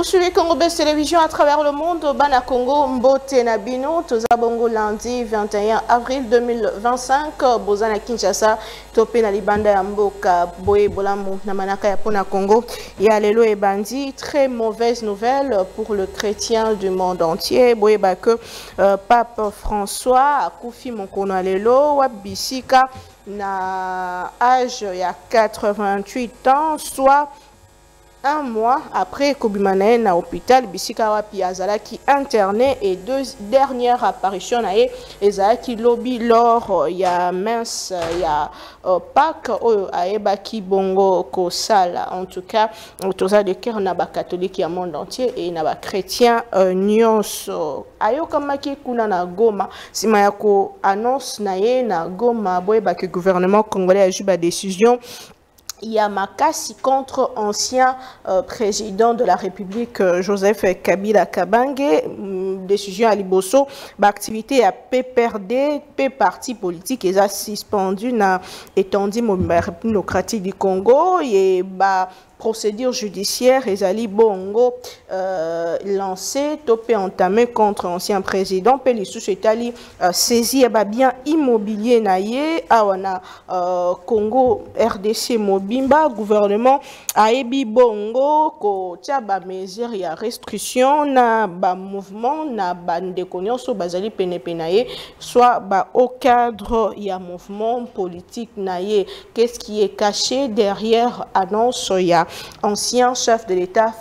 Vous suivez Congo Best Télévision à travers le monde. Bana Congo, Mbote Nabino, Tozabongo lundi 21 avril 2025. Bozana Kinshasa, Topé na Libanda ya Mboka, Boye Bolamu, Namanaka ya Pona Congo. Yalelo et Bandi, très mauvaise nouvelle pour le chrétien du monde entier. Boye Bake, Pape François, Akoufi Monkono Alelo, Wabisika, na âge il y a 88 ans, soit un mois après Kobimane na hôpital Bisika Wapi Azalaki interné et deux dernières apparitions nae Ezalaki lobby lors ya mince ya Pâques aebaki bongo kosala en tout cas toza de cœur na ba catholique ya monde entier et na ba chrétien nyonso ayo kamaki kuna na Goma sima ya ko annonce nae na Goma boye ba que gouvernement congolais a ju ba décision Yamakasi contre ancien président de la République Joseph Kabila Kabange, décision à Liboso, activité à PPRD, P parti politique et a suspendu na étendu République démocratique du Congo et procédure judiciaire Ezali Bongo lancé, topé entamé contre ancien président Pelissus Etali saisi bien immobilier naïe awana Congo RDC Mobimba gouvernement aebi Bongo ko tia ba mesure ya restriction na ba mouvement na bande konyoso bazali penepenaye soit ba au cadre ya mouvement politique naïe. Qu'est-ce qui est caché derrière annonce ya ancien chef de l'État,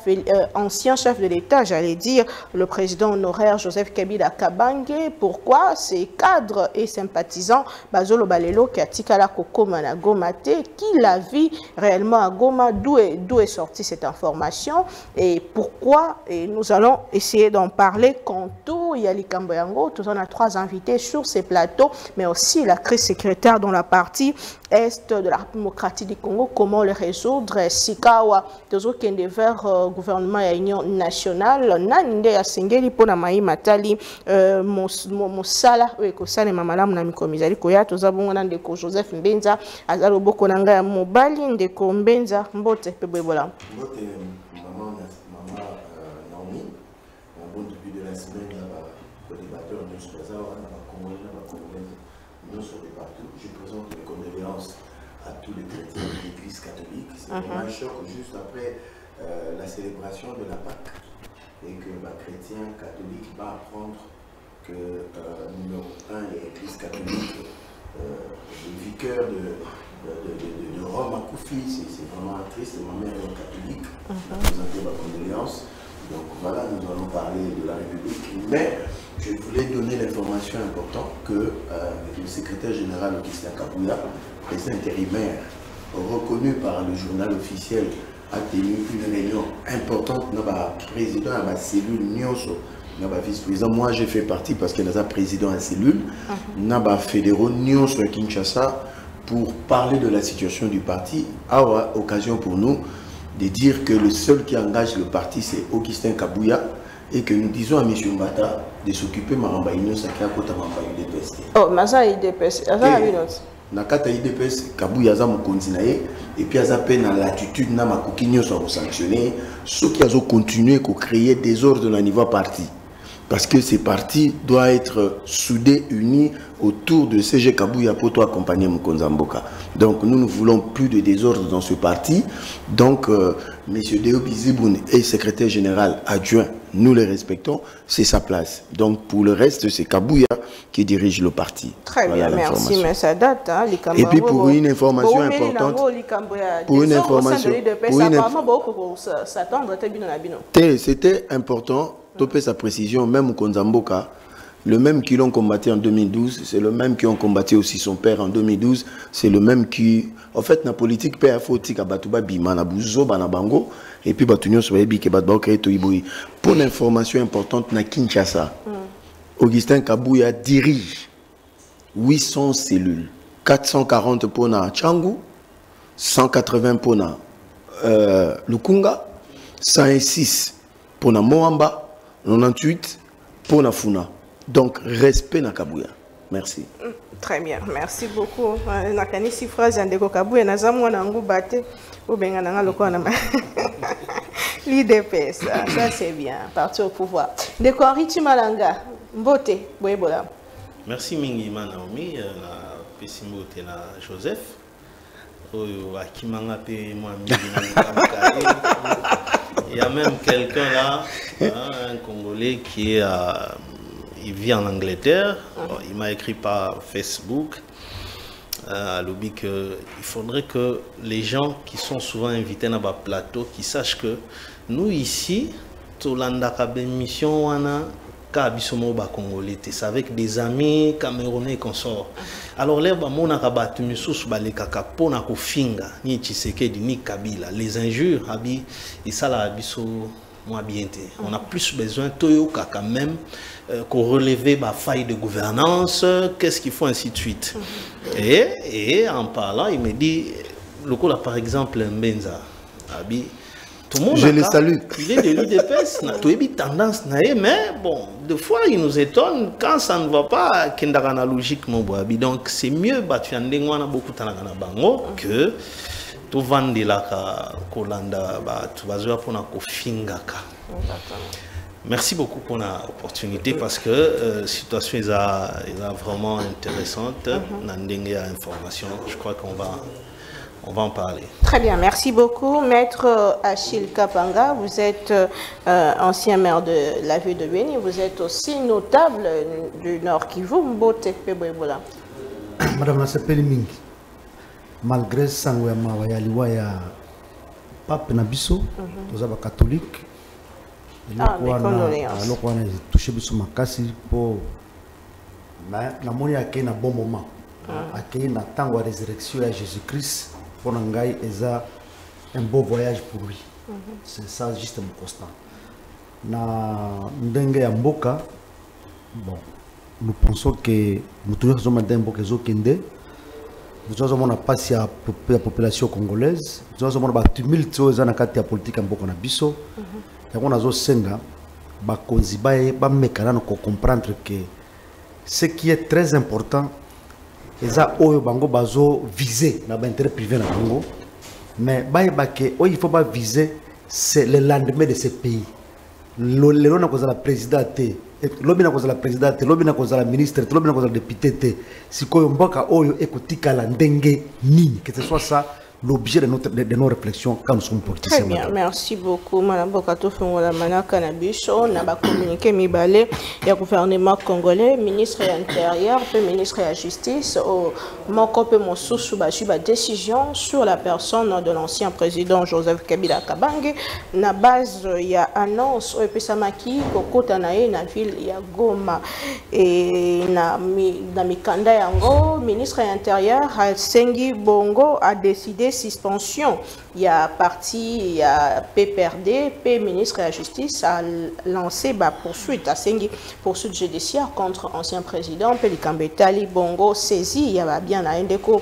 j'allais dire, le président honoraire Joseph Kabila Kabange. Pourquoi ces cadres et sympathisants, Bazolo Balelo, Katikala Kokoma na Goma te, qui la vit réellement à Goma, d'où est sortie cette information et pourquoi, et nous allons essayer d'en parler. Kanto, Yali Kamboyango, tous on a trois invités sur ces plateaux, mais aussi la crise sécuritaire dans la partie est de la démocratie du Congo, comment le résoudre, Sikawa, tozo kende vers gouvernement ya union nationale, nande ya sengeli pona mai matali, mosala, kosale mamalamu na mikomizali koya, toza bongo na ndeko Joseph Mbenza, azalo boko nanga ya mobali, ndeko Mbenza, mbote, pebwebola. Mbote, maman Naomi, bon depuis de la semaine, il y a un débatteur, nous sommes là, nous sommes partout. Je présente mes condoléances à tous les chrétiens de l'église catholique. C'est un choc juste après la célébration de la Pâque et que les chrétiens catholiques va apprendre que numéro 1 est l'église catholique, le vicaire de Rome à Koufi, c'est vraiment triste. Ma mère est catholique, je présenté ma condoléance. Donc voilà, nous allons parler de la République, mais je voulais donner l'information importante que le secrétaire général Augustin Kabouya, président intérimaire, reconnu par le journal officiel, a tenu une réunion importante dans la président de la cellule Nyonso, dans la vice-président. Moi, j'ai fait partie parce qu'il y a un président à la cellule, dans la fédéraux Nyonso à Kinshasa, pour parler de la situation du parti. À occasion pour nous de dire que le seul qui engage le parti, c'est Augustin Kabouya, et que nous disons à M. Mbata de s'occuper de Maramba Union Sakya Kota Maramba UDPS. Oh, Maza UDPS, Nakata UDPS, Kabouya za mukondinaye, et puis aza peine à l'attitude na makokinyo soit sanctionné, ceux qui ont continué à créer des ordres dans le niveau parti. Parce que ces partis doivent être soudés, unis autour de CG Kabouya pour accompagner Mkonzamboka. Donc nous ne voulons plus de désordre dans ce parti. Donc M. Deo Biziboun est secrétaire général adjoint, nous les respectons, c'est sa place. Donc pour le reste, c'est Kabouya qui dirige le parti. Très voilà bien, merci, mais ça date. Hein, et puis pour une information importante, c'était important. Topé sa précision, même au Konzamboka, le même qui l'ont combattu en 2012, c'est le même qui ont combattu aussi son père en 2012, c'est le même qui, en fait, la politique père fautique à Batouba Bima, na Bouzo, Banabango, et puis Batunyo Soyebi, qui Batba Okaeto Iboui. Pour l'information importante, na Kinshasa, Augustin Kabouya dirige 800 cellules, 440 pour na Tchangou, 180 pour na Lukunga, 106 pour na Moamba, 98 pour la Funa. Donc, respect na Kabouya. Merci. Très bien, merci beaucoup. Nakani si phrase ndeko Kabouya na zamwa na ngubate ou benga na loko na L'IDPS, ça c'est bien, parti au pouvoir. De quoi Richie Malanga, Mbote, Boébola. Merci Mingi Naomi, la Pessimbote na Joseph. Il y a même quelqu'un là, un Congolais qui est il vit en Angleterre. Il m'a écrit par Facebook. À l'objet qu'il faudrait que les gens qui sont souvent invités dans le plateau, qui sachent que nous ici, mission Congolais, c'est avec des amis camerounais qu'on sort. Alors là, les injures, on a plus besoin quand même qu'on relève la faille de gouvernance, qu'est-ce qu'il faut, ainsi de suite. Et en parlant, il me dit, le coup là par exemple, Mbenza, tout le monde je les salue. Il est de l'UDPS, il a tendance, mais bon, des fois il nous étonne quand ça ne va pas, qu'il y a une logique. Donc c'est mieux que tout vendre la Kolanda, tu vas jouer pour la Kofingaka. Merci beaucoup pour l'opportunité parce que la situation est vraiment intéressante. Information, je crois qu'on va en parler. Très bien, merci beaucoup. Maître Achille Kapanga, vous êtes ancien maire de la ville de Beni, vous êtes aussi notable du Nord Kivu, Mbote Peboebola. Madame Nasepeli Mingi, malgré Sangwema Wayaliwa ya Pape Nabiso, nous avons catholique. Alors, on a touché biso makasi pour na moni akei na bon moment. Akei na tango de résurrection de Jésus-Christ pour ngai eza un beau voyage pour lui. C'est ça juste mon constat. Na ndenge ya mboka, bon, nous pensons que nous toujours sommes dans mboka ezokende. Nous avons na passi ya population congolaise. Nous avons ba tumulte oza na kati ya politique ya mboka na biso. On a senga bakonzi bae ba mekana ko comprendre que ce qui est très important eza oyo bango bazo viser na ba intérêt privé na bango mais bae baké il faut pas viser c'est le lendemain de ce pays lelo na koza la présidente lobi na koza la présidente lobi na koza la ministre lobi na koza la député sikoyo mboka oyo ekotika la ndenge nini que ce soit ça l'objet de nos réflexions quand nous sommes politiciens. Très bien, merci beaucoup. Madame Bokato Fongola Manaka Nabiso, on a communiqué Mibale, il y a le gouvernement congolais, ministre de l'Intérieur, ministre de la Justice, au Mokope Monsou Suba décision sur la personne de l'ancien président Joseph Kabila Kabange. Na base, il y a annonce au Epesamaki, Koko Tanae, na ville, il y a Goma. Et na Mikanda Yango, ministre de l'Intérieur, Sengi Bongo, a décidé suspension. Il y a parti, il y a PPRD, P ministre de la Justice a lancé poursuite, a signé poursuite judiciaire contre ancien président Pélikambe Tali Bongo saisi. Il y a bien un déco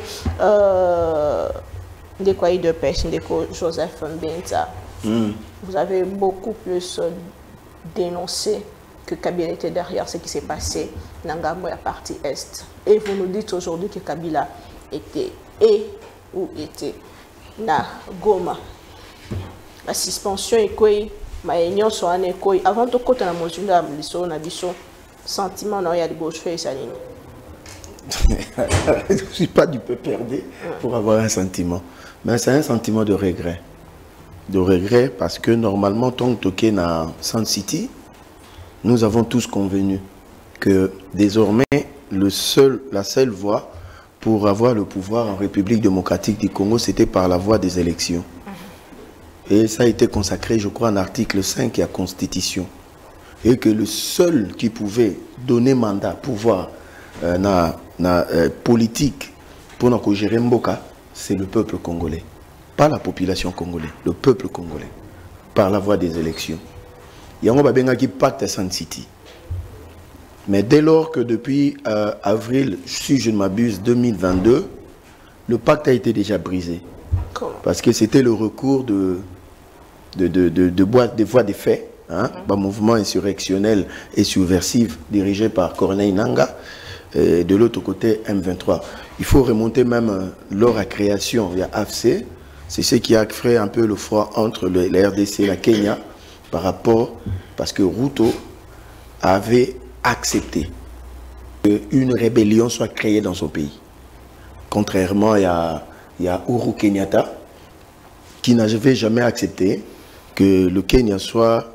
de pêche, déco Joseph Mbenza. Vous avez beaucoup plus dénoncé que Kabila était derrière ce qui s'est passé dans la partie Est. Et vous nous dites aujourd'hui que Kabila était ou était na Goma. La suspension est quoi? Ma union soit en quoi? Avant de côté la motion de la biso sentiment non il y a de gauche fait ça ligne. Je ne suis pas du peu perdu pour avoir un sentiment, mais c'est un sentiment de regret. De regret parce que normalement tant que toqué na Sun City, nous avons tous convenu que désormais la seule voie pour avoir le pouvoir en République démocratique du Congo, c'était par la voie des élections. Et ça a été consacré, je crois, en article 5 de la Constitution. Et que le seul qui pouvait donner mandat, pouvoir politique pour gérer Mboka, c'est le peuple congolais. Pas la population congolaise, le peuple congolais. Par la voie des élections. Il y a un pacte à Sun City. Mais dès lors que depuis avril, si je ne m'abuse, 2022, le pacte a été déjà brisé. Parce que c'était le recours de voies des faits, un mouvement insurrectionnel et subversif dirigé par Corneille Nangaa, et de l'autre côté M23. Il faut remonter même lors de la création, il y a AFC, C'est ce qui a créé un peu le froid entre la RDC et la Kenya par rapport, parce que Ruto avait accepté qu'une rébellion soit créée dans son pays. Contrairement à Uhuru Kenyatta, qui n'avait jamais accepté que le Kenya soit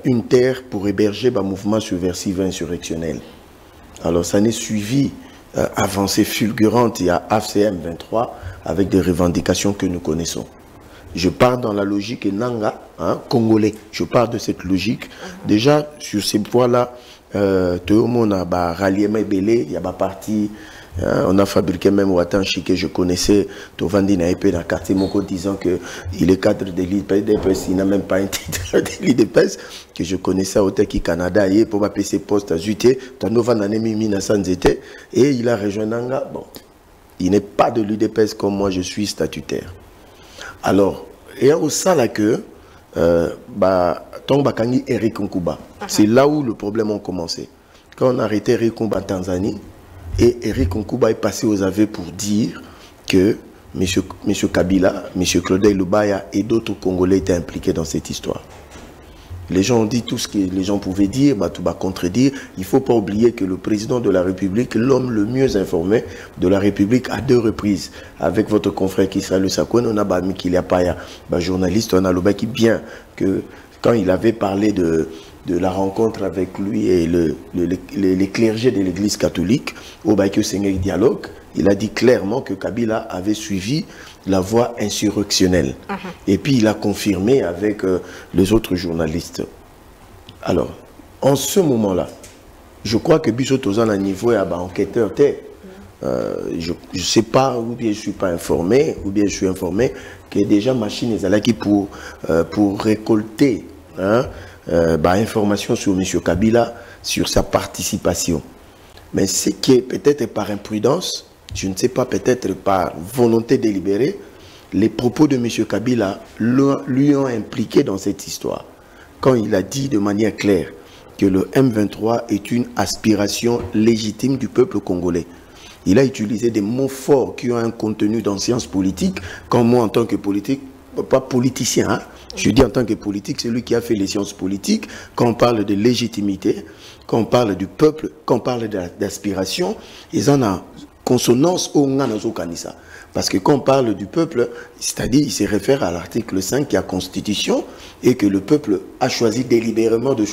une terre pour héberger un mouvement subversif et insurrectionnel. Alors ça n'est suivi avancée fulgurante, il y a AFCM 23 avec des revendications que nous connaissons. Je pars dans la logique Nanga, congolais. Je pars de cette logique. Déjà, sur ces points-là, tout le monde a rallié mes belés, il y a ma partie. On a fabriqué même Watanchi que je connaissais, Tovandi Naipé dans le quartier Moko, disant qu'il est cadre de l'IDPS, il n'a même pas un titre de l'IDPS, que je connaissais à Oteki Canada, et pour ma PC poste à Zuté, Tanova Nanemi Minasanzete, et il a rejoint Nanga. Bon, il n'est pas de l'IDPS comme moi, je suis statutaire. Alors, et au sein là que, Tongbakangi Eric Nkuba, c'est là où le problème a commencé. Quand on a arrêté Eric Nkuba en Tanzanie, et Eric Nkuba est passé aux aveux pour dire que M. Kabila, M. Claudel Lubaya et d'autres Congolais étaient impliqués dans cette histoire. Les gens ont dit tout ce que les gens pouvaient dire, tout va contredire. Il ne faut pas oublier que le président de la République, l'homme le mieux informé de la République à 2 reprises, avec votre confrère Kisraël Sakouane, on a mis qu'il n'y a pas un journaliste, on a le qui bien que quand il avait parlé de la rencontre avec lui et les clergés de l'église catholique au Baïkyo Sengek Dialogue, il a dit clairement que Kabila avait suivi la voie insurrectionnelle. Et puis il a confirmé avec les autres journalistes. Alors, en ce moment-là, je crois que Bissot Tozan à niveau est enquêteur. Je ne sais pas, ou bien je ne suis pas informé, ou bien je suis informé que déjà machine est là pour récolter information sur M. Kabila, sur sa participation. Mais ce qui est peut-être par imprudence, je ne sais pas, peut-être par volonté délibérée, les propos de M. Kabila lui ont impliqué dans cette histoire. Quand il a dit de manière claire que le M23 est une aspiration légitime du peuple congolais. Il a utilisé des mots forts qui ont un contenu dans sciences politiques, comme moi en tant que politique, pas politicien, je dis en tant que politique, celui qui a fait les sciences politiques, quand on parle de légitimité, quand on parle du peuple, quand on parle d'aspiration, ils en ont consonance au Nganazo Kanisa. Parce que quand on parle du peuple, c'est-à-dire il se réfère à l'article 5 qui est la Constitution et que le peuple a choisi délibérément de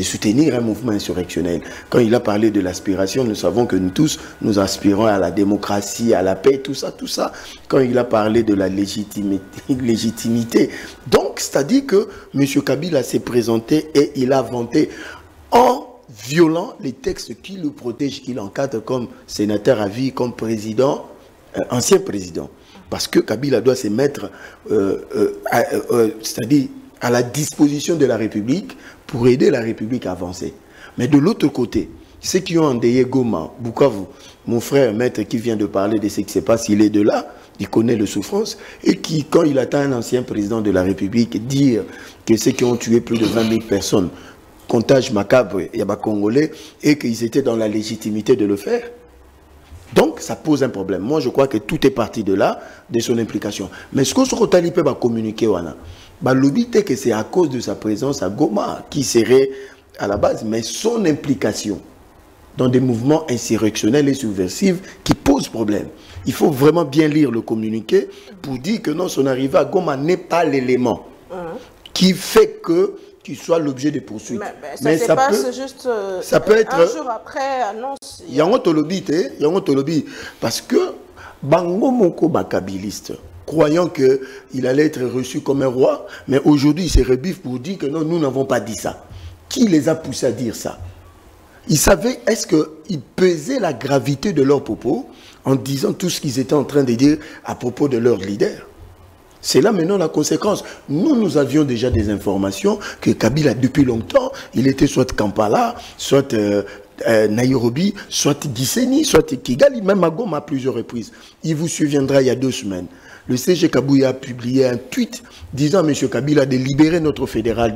soutenir un mouvement insurrectionnel. Quand il a parlé de l'aspiration, nous savons que nous tous, nous aspirons à la démocratie, à la paix, tout ça, tout ça. Quand il a parlé de la légitimité. Donc, c'est-à-dire que M. Kabila s'est présenté et il a vanté en violant les textes qui le protègent, qui l'encadrent comme sénateur à vie, comme président, ancien président. Parce que Kabila doit se mettre, c'est-à-dire à la disposition de la République pour aider la République à avancer. Mais de l'autre côté, ceux qui ont endeuillé Goma, Bukavu, mon frère maître qui vient de parler de ce qui se passe, il est de là, il connaît le souffrance, et qui, quand il attend un ancien président de la République dire que ceux qui ont tué plus de 20 000 personnes, comptage macabre, il y a des Congolais, et qu'ils étaient dans la légitimité de le faire. Donc, ça pose un problème. Moi, je crois que tout est parti de là, de son implication. Mais ce qu'on se retrouve peut communiquer, l'obité que c'est à cause de sa présence à Goma, qui serait à la base, mais son implication dans des mouvements insurrectionnels et subversifs qui posent problème. Il faut vraiment bien lire le communiqué pour dire que non, son arrivée à Goma n'est pas l'élément qui fait que qui soit l'objet des poursuites. Mais ça passe juste ça peut être, un jour après annonce. Il y a un autre lobby, parce que Bango Moko Bakabiliste, croyant qu'il allait être reçu comme un roi, mais aujourd'hui il se rebiffe pour dire que non, nous n'avons pas dit ça. Qui les a poussés à dire ça? Ils savaient, est-ce qu'ils pesaient la gravité de leurs propos en disant tout ce qu'ils étaient en train de dire à propos de leur leader? C'est là maintenant la conséquence. Nous avions déjà des informations que Kabila, depuis longtemps, il était soit Kampala, soit Nairobi, soit Gisenyi, soit Kigali, même à Goma à plusieurs reprises. Il vous souviendra il y a 2 semaines le CG Kabouya a publié un tweet disant à M. Kabila de libérer notre fédéral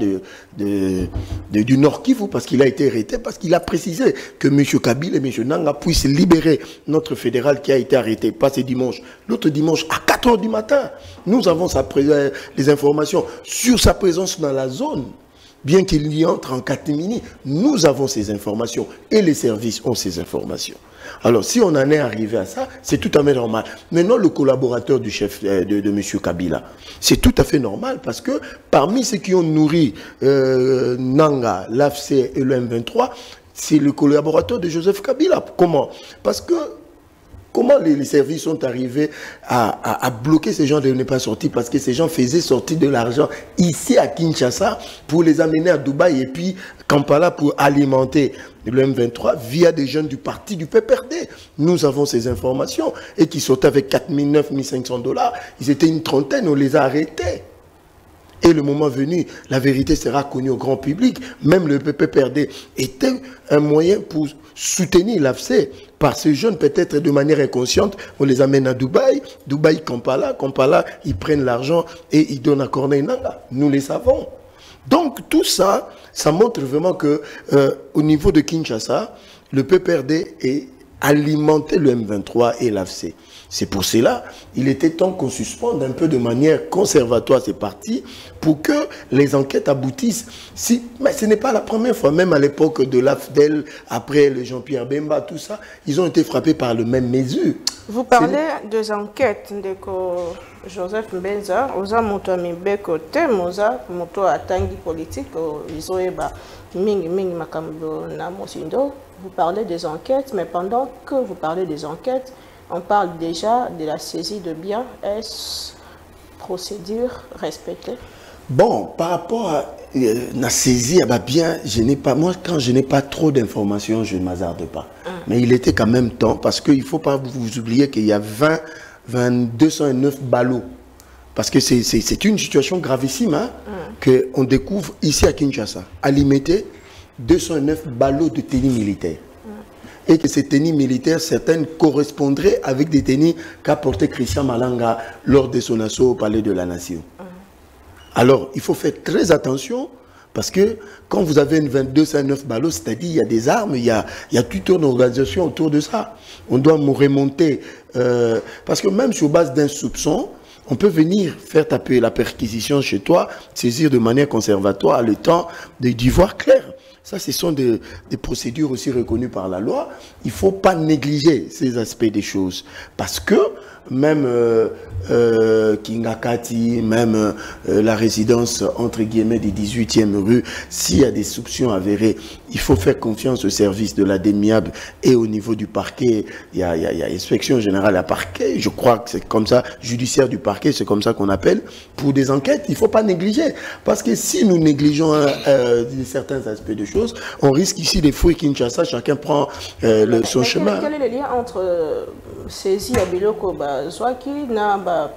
du Nord Kivu parce qu'il a été arrêté, parce qu'il a précisé que M. Kabila et M. Nanga puissent libérer notre fédéral qui a été arrêté, pas ce dimanche, l'autre dimanche à 4 h du matin. Nous avons les informations sur sa présence dans la zone. Bien qu'il y entre en catimini, nous avons ces informations et les services ont ces informations. Alors, si on en est arrivé à ça, c'est tout à fait normal. Maintenant, le collaborateur du chef de M. Kabila, c'est tout à fait normal parce que parmi ceux qui ont nourri Nanga, l'AFC et le M23, c'est le collaborateur de Joseph Kabila. Comment? Parce que comment les services sont arrivés à bloquer ces gens de ne pas sortir? Parce que ces gens faisaient sortir de l'argent ici à Kinshasa pour les amener à Dubaï et puis Kampala pour alimenter le M23 via des jeunes du parti du PPRD. Nous avons ces informations et qui sortaient avec 4 000, 9 500 $. Ils étaient une trentaine, on les a arrêtés. Et le moment venu, la vérité sera connue au grand public. Même le PPRD était un moyen pour soutenir l'AFC par ces jeunes, peut-être de manière inconsciente. On les amène à Dubaï, Dubaï, Kampala, Kampala, ils prennent l'argent et ils donnent à Corneille Nanga. Nous les savons. Donc tout ça, ça montre vraiment que au niveau de Kinshasa, le PPRD est alimenté le M23 et l'AFC. C'est pour cela il était temps qu'on suspende un peu de manière conservatoire ces partis pour que les enquêtes aboutissent. Mais ce n'est pas la première fois, même à l'époque de l'AFDEL, après le Jean-Pierre Bemba, tout ça, ils ont été frappés par le même mesure. Vous parlez des enquêtes de Joseph Mbenza, Oza Moto Mibeko Temoza, Moto Atangi politique, Isoeba Mingi Makambo Namosindo. Vous parlez des enquêtes, mais pendant que vous parlez des enquêtes, on parle déjà de la saisie de biens. Est-ce procédure respectée? Bon, par rapport à la saisie à bien, moi quand je n'ai pas trop d'informations, je ne m'hasarde pas. Mais il était quand même temps, parce qu'il ne faut pas vous oublier qu'il y a 209 ballots. Parce que c'est une situation gravissime hein, qu'on découvre ici à Kinshasa. À Limité, 209 ballots de tenue militaire. Et que ces tenues militaires, certaines correspondraient avec des tenues qu'a porté Christian Malanga lors de son assaut au Palais de la Nation. Alors, il faut faire très attention parce que quand vous avez une 209 ballots, c'est-à-dire il y a des armes, il y a toute une organisation autour de ça. On doit me remonter. Parce que même sur base d'un soupçon, on peut venir faire taper la perquisition chez toi, saisir de manière conservatoire le temps d'y voir clair. Ça, ce sont des procédures aussi reconnues par la loi. Il ne faut pas négliger ces aspects des choses. Parce que même Kingakati, même la résidence entre guillemets des 18e rue, s'il y a des soupçons avérés, il faut faire confiance au service de la DEMIAB et au niveau du parquet. Il y a inspection générale à parquet, je crois que c'est comme ça, judiciaire du parquet, c'est comme ça qu'on appelle, pour des enquêtes. Il ne faut pas négliger. Parce que si nous négligeons certains aspects de choses, on risque ici des fouilles Kinshasa, chacun prend son chemin. Quel est le lien entre saisie à Biloko Zwaki et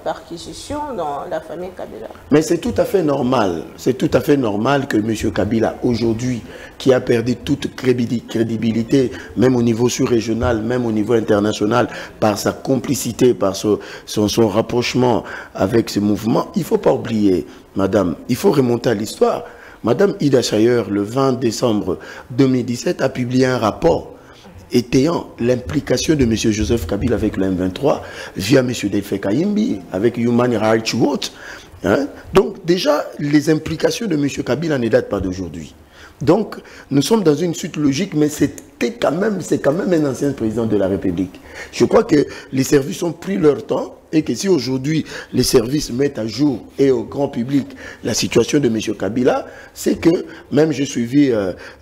perquisition dans la famille Kabila? Mais c'est tout à fait normal. C'est tout à fait normal que M. Kabila, aujourd'hui, qui a perdu toute crédibilité, même au niveau sous-régional, même au niveau international, par sa complicité, par son rapprochement avec ce mouvement, il ne faut pas oublier, madame, il faut remonter à l'histoire. Madame Ida Chayer, le 20 décembre 2017, a publié un rapport étayant l'implication de M. Joseph Kabila avec le M23 via M. Delphin Kayimbi avec Human Rights Watch. Hein? Donc déjà, les implications de M. Kabila ne datent pas d'aujourd'hui. Donc, nous sommes dans une suite logique, mais c'est quand même un ancien président de la République. Je crois que les services ont pris leur temps et que si aujourd'hui les services mettent à jour et au grand public la situation de M. Kabila, c'est que, même j'ai suivi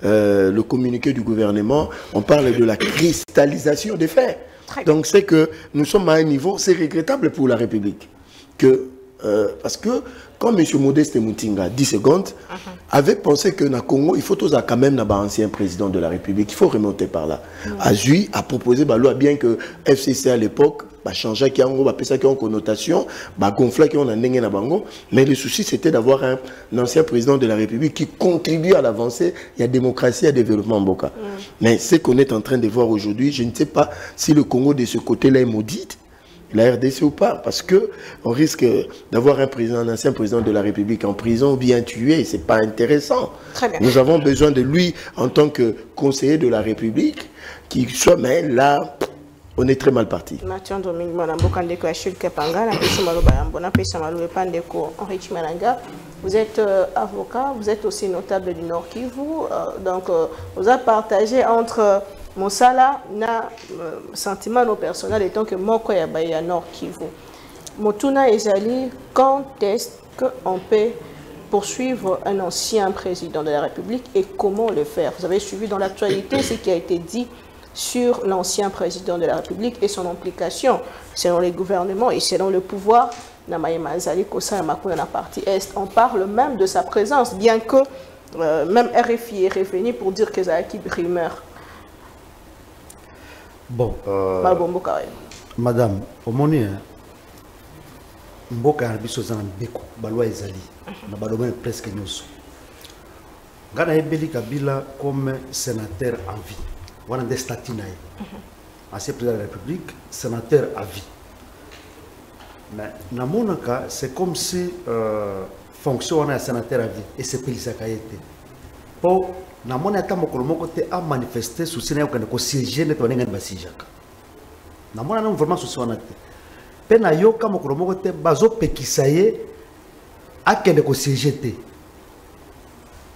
le communiqué du gouvernement, on parle de la cristallisation des faits. Donc c'est que nous sommes à un niveau, c'est regrettable pour la République. Parce que quand M. Modeste Moutinga, 10 secondes, avait pensé que dans le Congo, il faut quand même un ancien président de la République, il faut remonter par là. Azui a proposé la loi, bien que FCC à l'époque, changer qui a une connotation, gonfler qui a un bango, mais le souci c'était d'avoir un ancien président de la République qui contribue à l'avancée, il y a démocratie, il y a développement en Boka. Mais ce qu'on est en train de voir aujourd'hui, je ne sais pas si le Congo de ce côté-là est maudit. la RDC ou pas, parce que on risque d'avoir un ancien président de la République en prison ou bien tué, c'est pas intéressant. Très bien. Nous avons besoin de lui en tant que conseiller de la République, qui soit, mais là, on est très mal parti. Mathieu Domingue Manambo-Kandeko Achille Kepanga, vous êtes avocat, vous êtes aussi notable du Nord Kivu, donc vous avez partagé entre Monsala na sentiment non personnel étant que Moko Yabaya Nord Kivu. Motuna Ezali, quand est-ce qu'on peut poursuivre un ancien président de la République et comment le faire? Vous avez suivi dans l'actualité ce qui a été dit sur l'ancien président de la République et son implication selon les gouvernements et selon le pouvoir. On parle même de sa présence, bien que même RFI est revenu pour dire que Zaki Brimeur. Bon, madame, au moni, Mboka Arbiso Zanbeko, Balwa Ezali, na badomaine presque nyoso. Gana Ebeli Kabila comme sénateur en vie. Voilà des statuts. Ancien président de la République, sénateur à vie. Mais dans mon cas, c'est comme si fonction on a un sénateur à vie et c'est Pélissa Kayete. Pour dans mon état, mon côté a manifesté sous le Sénat qu'on siégé net on est basijaka. Dans mon état, vraiment sous son état. Pena yo comme mon côté bazo pekisaye a qu'elle est siégé.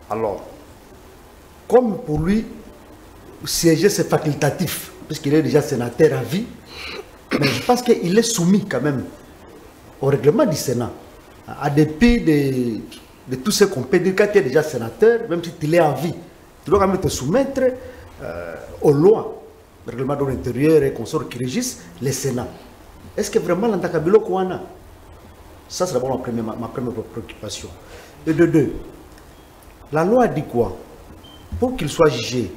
Alors, comme pour lui siéger c'est facultatif puisqu'il est déjà sénateur à vie, mais je pense qu'il est soumis quand même au règlement du Sénat, à dépit de tout ce qu'on peut dire quand tu es déjà sénateur, même si tu es en vie, tu dois quand même te soumettre aux lois, le règlement de l'intérieur et consorts qui régissent le Sénat. Est-ce que vraiment l'Antakabilo Kouana? Ça, c'est d'abord ma première préoccupation. Et de deux, la loi dit quoi? Pour qu'il soit jugé,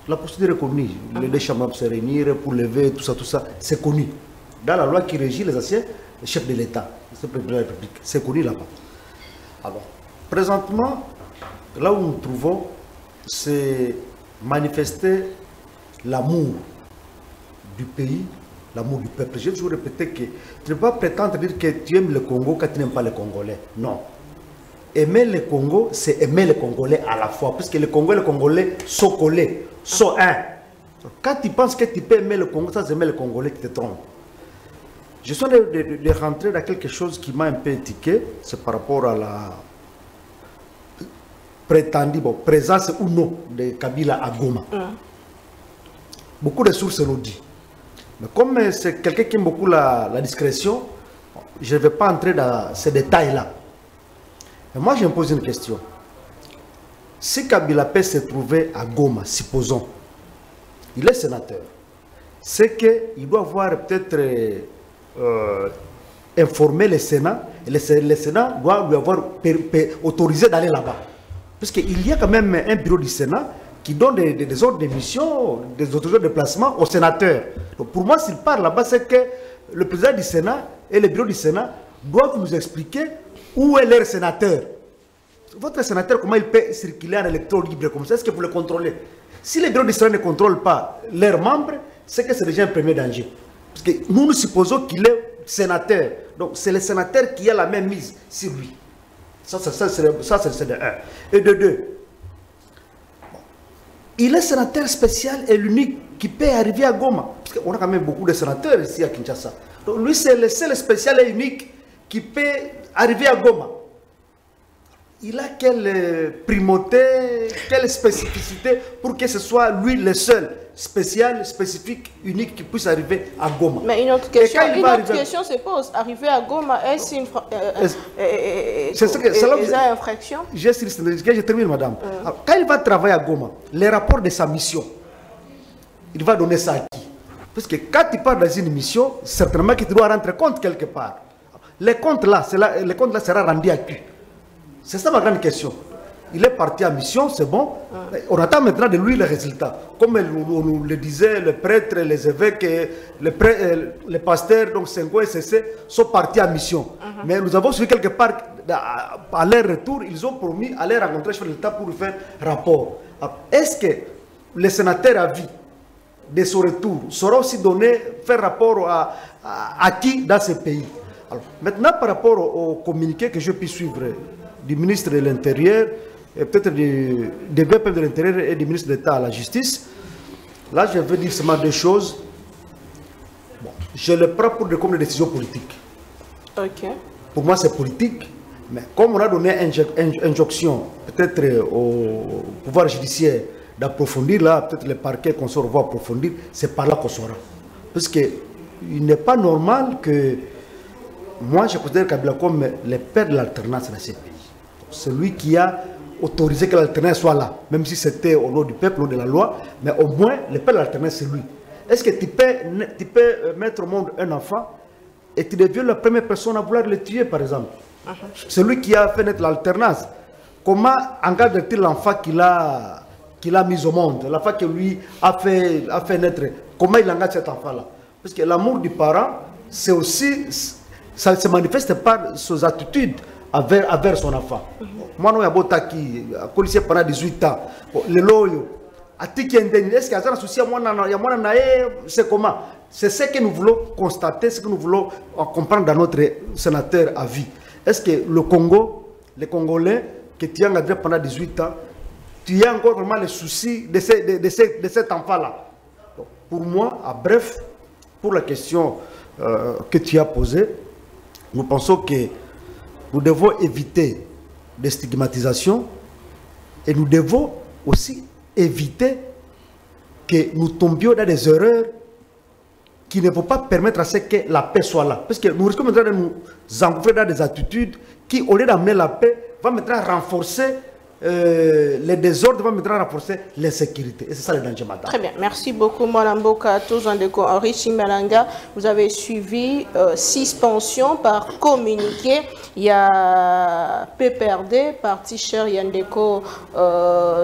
la procédure est connue, les deux chambres se réunir pour lever, tout ça, c'est connu. Dans la loi qui régit les anciens chefs de l'État, le président de la République, c'est connu là-bas. Alors, présentement, là où nous nous trouvons, c'est manifester l'amour du pays, l'amour du peuple. Je vais toujours répéter que tu ne peux pas prétendre dire que tu aimes le Congo quand tu n'aimes pas les Congolais. Non. Aimer le Congo, c'est aimer les Congolais à la fois, puisque les Congolais et les Congolais sont collés, sont un. Quand tu penses que tu peux aimer le Congo, ça c'est aimer les Congolais qui te trompent. Je suis en train de rentrer dans quelque chose qui m'a un peu étiqué, c'est par rapport à la prétendue présence ou non de Kabila à Goma. Beaucoup de sources l'ont dit. Mais comme c'est quelqu'un qui aime beaucoup la discrétion, je ne vais pas entrer dans ces détails-là. Mais moi, je me pose une question. Si Kabila peut se trouver à Goma, supposons, il est sénateur, c'est qu'il doit avoir peut-être informé le Sénat, et le Sénat doit lui avoir autorisé d'aller là-bas. Parce qu'il y a quand même un bureau du Sénat qui donne des ordres de mission, des autorisations de déplacement aux sénateurs. Donc pour moi, s'il part là-bas, c'est que le président du Sénat et le bureau du Sénat doivent nous expliquer où est leur sénateur. Votre sénateur, comment il peut circuler en électron libre comme ça? Est-ce que vous le contrôlez? Si le bureau du Sénat ne contrôle pas leurs membres, c'est que c'est déjà un premier danger. Parce que nous supposons qu'il est sénateur. Donc c'est le sénateur qui a la même mise sur lui. Ça c'est de un. Et de deux, il est sénateur spécial et l'unique qui peut arriver à Goma. Parce qu'on a quand même beaucoup de sénateurs ici à Kinshasa. Donc lui c'est le seul spécial et unique qui peut arriver à Goma. Il a quelle primauté, quelle spécificité pour que ce soit lui le seul spécial, spécifique, unique qui puisse arriver à Goma. Mais une autre question se pose. Arriver à Goma, est-ce une infraction? Je termine, madame. Quand il va travailler à Goma, les rapports de sa mission, il va donner ça à qui? Parce que quand il part dans une mission, certainement qu'il doit rendre compte quelque part. Les comptes là sera rendu à qui? C'est ça ma grande question. Il est parti en mission, c'est bon. On attend maintenant de lui les résultats. Comme nous le disaient les prêtres, les évêques, les pasteurs, donc Senghor et CC, sont partis en mission. Mais nous avons suivi quelque part, à leur retour, ils ont promis aller rencontrer le chef de l'État pour faire rapport. Est-ce que les sénateurs à vie de son retour sera aussi donné, faire rapport à qui dans ce pays. Alors, maintenant, par rapport au communiqué que je puis suivre du ministre de l'Intérieur, et peut-être du VP de l'Intérieur et du ministre d'État à la Justice, là, je veux dire seulement deux choses. Bon, je le prends comme des décisions politiques. Ok. Pour moi, c'est politique. Mais comme on a donné injonction, peut-être au pouvoir judiciaire, d'approfondir là, peut-être les parquets qu'on se revoit approfondir, c'est par là qu'on saura. Parce qu'il n'est pas normal que moi, je considère Kabila comme le père de l'alternance dans ce pays. Celui qui a autorisé que l'alternance soit là, même si c'était au nom du peuple ou de la loi, mais au moins, le père de l'alternance, c'est lui. Est-ce que tu peux mettre au monde un enfant et tu deviens la première personne à vouloir le tuer, par exemple? Celui qui a fait naître l'alternance, comment engage-t-il l'enfant qu'il a mis au monde, l'enfant que lui a fait naître? Comment il engage cet enfant-là? Parce que l'amour du parent, c'est aussi, ça se manifeste par ses attitudes envers son enfant. Moi, non, il y a beaucoup qui policier pendant 18 ans. Le loyo, est-ce qu'il y a un souci à moi? C'est comment? C'est ce que nous voulons constater, ce que nous voulons comprendre dans notre sénateur à vie. Est-ce que le Congo, les Congolais, que tu as engagé pendant 18 ans, tu as encore vraiment les soucis de cet enfant-là? Pour moi, à bref, pour la question que tu as posée, nous pensons que nous devons éviter des stigmatisations et nous devons aussi éviter que nous tombions dans des erreurs qui ne vont pas permettre à ce que la paix soit là. Parce que nous risquons maintenant de nous engouffrer dans des attitudes qui, au lieu d'amener la paix, vont maintenant renforcer les désordres, vont maintenant renforcer l'insécurité. Et c'est ça le danger, madame. Très bien. Merci beaucoup, Mme Bokato, Jean-Deco Henri Chimbalanga. Vous avez suivi 6 pensions par communiqué. Il y a PPRD, Parti Cher Yandeko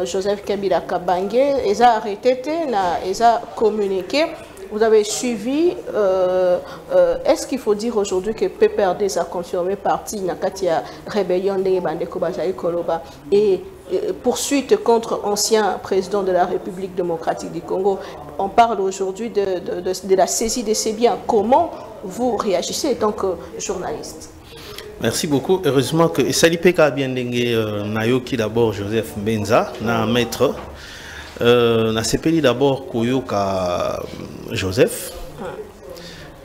Joseph Kabila Kabange. Ils ont arrêté, ils ont communiqué. Vous avez suivi, est-ce qu'il faut dire aujourd'hui que PPRD a confirmé parti Nakatia Rébellion de Bandeko Bajaï Koloba et poursuite contre ancien président de la République démocratique du Congo? On parle aujourd'hui de la saisie de ces biens. Comment vous réagissez en tant que journaliste? Merci beaucoup. Heureusement que Salipeka Biendengue Nayoki d'abord Joseph Benza, na maître. Na sepeli d'abord Koyoka Joseph.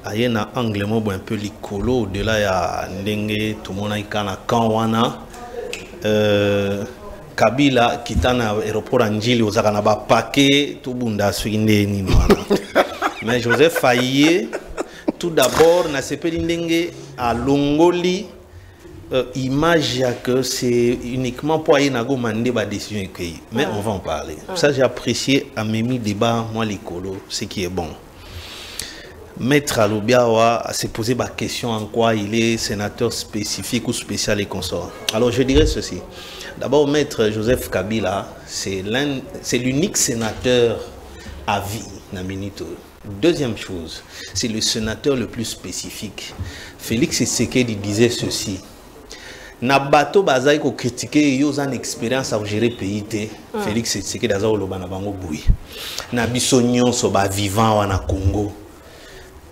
Aye na angle mobo un peu likolo au-delà ya ndenge tout le monde ikana kanwana. Kabila kitana aéroport Anjili ozaka na ba paquet tout bunda swinde ni wana. Mais Joseph Faye tout d'abord na sepeli ndenge a Longoli image que c'est uniquement pour aller nago mandé ba décision écrite, mais on va en parler. Ça j'ai apprécié à Mimi débat moi l'écolo, ce qui est bon. Maître Alobiawa s'est posé ma question en quoi il est sénateur spécifique ou spécial et consort. Alors je dirais ceci. D'abord Maître Joseph Kabila, c'est l'unique sénateur à vie na Minito. Deuxième chose, c'est le sénateur le plus spécifique. Félix Tshisekedi disait ceci. Na bato bazai ko critiquer yo zan expérience à gérer pays té Félix Tshisekedi daza oloba na bango boui na biso nyonso ba vivant wana Congo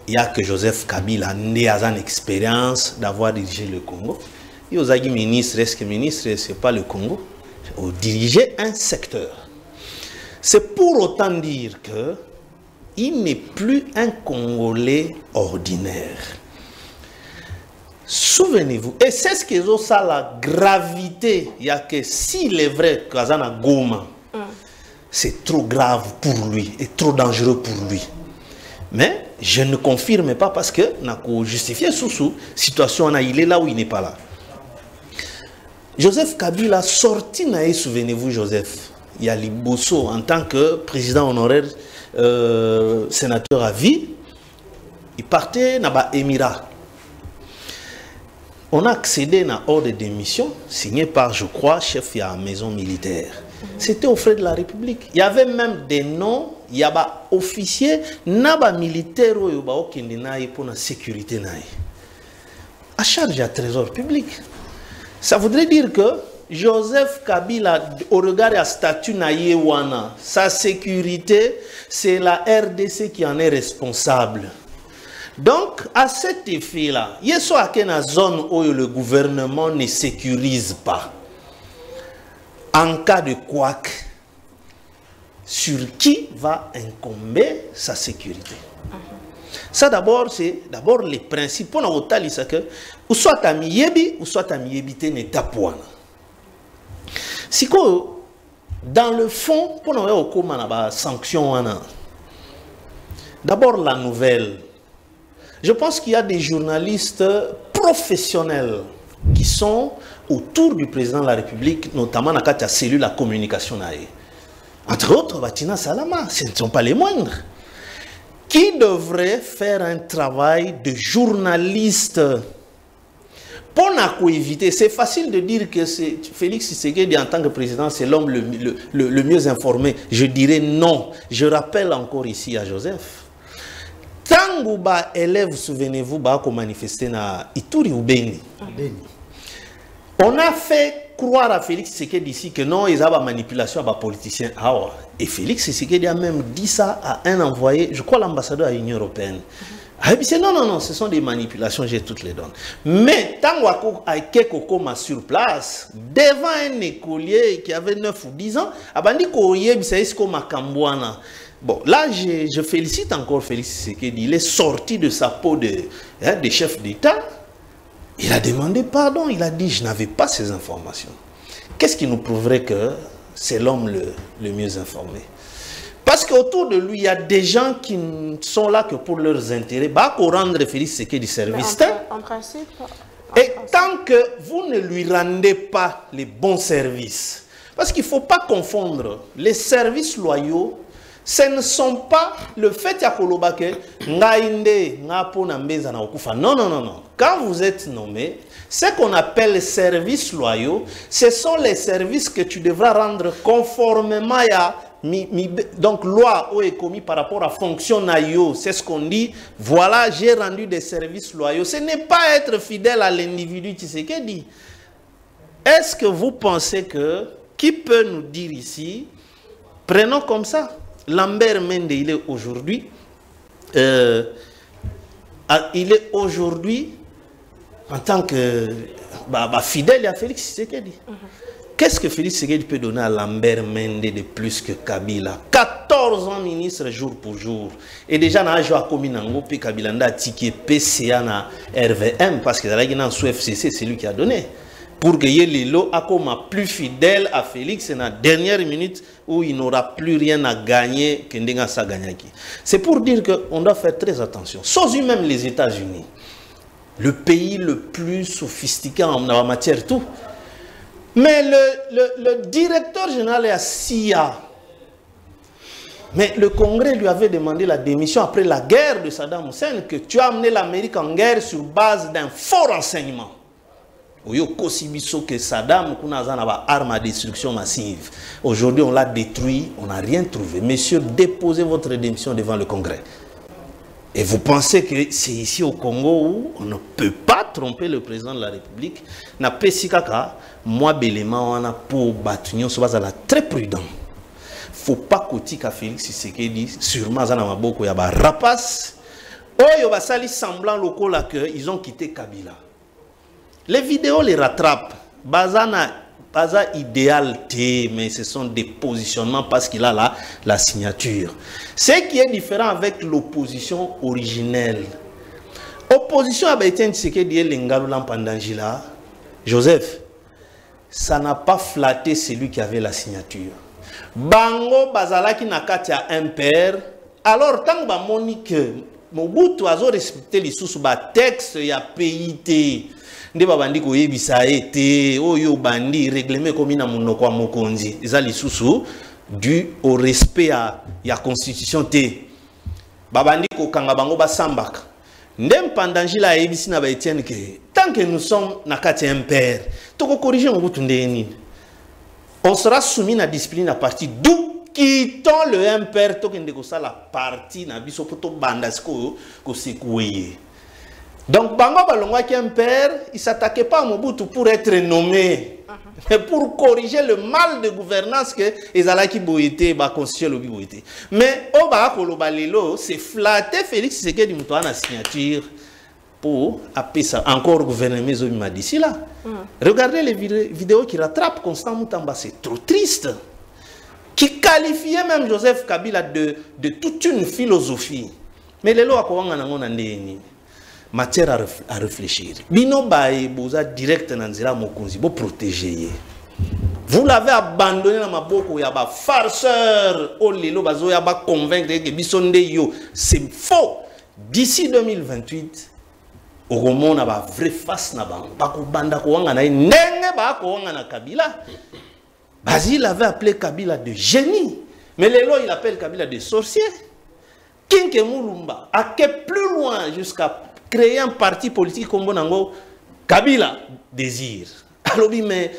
il y a que Joseph Kabila né a zan expérience d'avoir dirigé le Congo. Yo zagi ministre, est-ce que ministre c'est pas le Congo, ou diriger un secteur. C'est pour autant dire que il n'est plus un Congolais ordinaire. Souvenez-vous, et c'est ce que ça la gravité, il y a que s'il est vrai qu'Azana Goma, c'est trop grave pour lui et trop dangereux pour lui. Mais je ne confirme pas parce que n'a qu'à justifier sous situation il est là où il n'est pas là. Joseph Kabila sorti naï, souvenez-vous Joseph, il y a Liboso en tant que président honoraire sénateur à vie, il partait dans les Émirats. On a accédé à un ordre de démission signé par, je crois, chef de la maison militaire. C'était aux frais de la République. Il y avait même des noms, il y avait des officiers, des militaires pour la sécurité. À charge du trésor public. Ça voudrait dire que Joseph Kabila, au regard de la statut Nayewana, sa sécurité, c'est la RDC qui en est responsable. Donc, à cet effet-là, il y a une zone où le gouvernement ne sécurise pas. En cas de couac, sur qui va incomber sa sécurité? Ça d'abord, c'est d'abord les principes. Pour nous, c'est que ou soit à miyebi, ou soit à miyebité n'est pas point. Si dans le fond, pour nous, on a sanction. D'abord la nouvelle. Je pense qu'il y a des journalistes professionnels qui sont autour du président de la République, notamment dans la cellule de communication. Entre autres, Batina Salama, ce ne sont pas les moindres. Qui devrait faire un travail de journaliste pour éviter? C'est facile de dire que c'est Félix Tshisekedi en tant que président, c'est l'homme le mieux informé. Je dirais non. Je rappelle encore ici à Joseph. Tangouba élève, souvenez-vous, qu'on manifestait na Ituri ou Beni. On a fait croire à Félix Tshisekedi ici que non, ils avaient manipulation à des politiciens. Et Félix Tshisekedi a même dit ça à un envoyé, je crois l'ambassadeur à l'Union européenne. Il dit non, ce sont des manipulations, j'ai toutes les données. Mais tant qu'on a sur place, devant un écolier qui avait 9 ou 10 ans, bon, là, je félicite encore Félix Tshisekedi. Il est sorti de sa peau de chef d'État. Il a demandé pardon. Il a dit, je n'avais pas ces informations. Qu'est-ce qui nous prouverait que c'est l'homme le mieux informé? Parce qu'autour de lui, il y a des gens qui ne sont là que pour leurs intérêts. Pour rendre Félix Tshisekedi service. En principe. Et tant que vous ne lui rendez pas les bons services, parce qu'il ne faut pas confondre les services loyaux. Ce ne sont pas le fait que non. Quand vous êtes nommé, ce qu'on appelle les services loyaux, ce sont les services que tu devras rendre conformément à donc loi ou est commis par rapport à fonction naïo. C'est ce qu'on dit. Voilà, j'ai rendu des services loyaux. Ce n'est pas être fidèle à l'individu, tu sais qu'est dit. Est-ce que vous pensez que qui peut nous dire ici, prenons comme ça? Lambert Mende, il est aujourd'hui en tant que fidèle à Félix Tshisekedi. Qu'est-ce que Félix Tshisekedi peut donner à Lambert Mende de plus que Kabila? 14 ans ministre jour pour jour. Et déjà, dans la commune, Kabila a tiqué PCA na RVM parce que dans sous FCC, c'est lui qui a donné. Pour que Yelilo soit plus fidèle à Félix dans la dernière minute où il n'aura plus rien à gagner que Ndenga Gagnaki. C'est pour dire qu'on doit faire très attention. Sans même les États-Unis, le pays le plus sophistiqué en matière tout. Mais le directeur général est à CIA. Mais le Congrès lui avait demandé la démission après la guerre de Saddam Hussein, que tu as amené l'Amérique en guerre sur base d'un faux renseignement. Que Saddam a arme à destruction massive. Aujourd'hui, on l'a détruit, on n'a rien trouvé. Messieurs, déposez votre démission devant le Congrès. Et vous pensez que c'est ici au Congo où on ne peut pas tromper le président de la République? Na pesikaka, moi, Belema, on a pour battre, so bazala très prudent. Faut pas kotika Félix Tshisekedi, sûrement zana maboko ya ba rapace. Oyo basali semblant locaux là que ils ont quitté Kabila. Les vidéos les rattrapent. Bazana idéal, mais ce sont des positionnements parce qu'il a la signature. Ce qui est différent avec l'opposition originelle. Opposition à Baïtien Tshisekedi et Lengalou Lampandangila, Joseph, ça n'a pas flatté celui qui avait la signature. Bango Bazalaki Nakati a un père. Alors, tant que Monique Mobutu a respecté les sous texte, il y a PIT. Nde babandi ko yebisa ete oyo bandi règlement comme na monoko mokonzi ezali susu dû au respect à la constitution te babandi ko kanga bango basambaka ndem pandangila yebisi na ba Etienne que tant que nous sommes na kati un père to ko corriger Mobutu ndeni on sera soumis à discipline à partir d'où quittons le impère to kende ko sala partie na biso poto bandasko ko sekouye. Donc, Bango Balongwa qui est un père, il ne s'attaquait pas à Mobutu pour être nommé. Mais pour corriger le mal de gouvernance que les alaki boité, ba constituer le boité. Mais au ba kolobalelo, c'est flatter Félix Tshisekedi Moutoua na signature pour appeler ça encore gouvernement Zomima d'ici là. Regardez les vidéos qui rattrapent Constant Moutamba, c'est trop triste. Qui qualifiait même Joseph Kabila de toute une philosophie. Mais les lois matière à réfléchir. Bino bae boza direct nanzira mokonzi bo protéger. Vous l'avez abandonné dans ma boko ya ba farceur o lelo bazo ya ba convaincre que bisonde yo, c'est faux. D'ici 2028 au romona ba vrai face na ba ko banda ko wanga na ndenge ba ko wanga na Kabila. Basile avait appelé Kabila de génie, mais lelo il appelle Kabila de sorcier. Kinke Moulumba a été plus loin jusqu'à créer un parti politique comme Bonango. Kabila désire. Alors, mais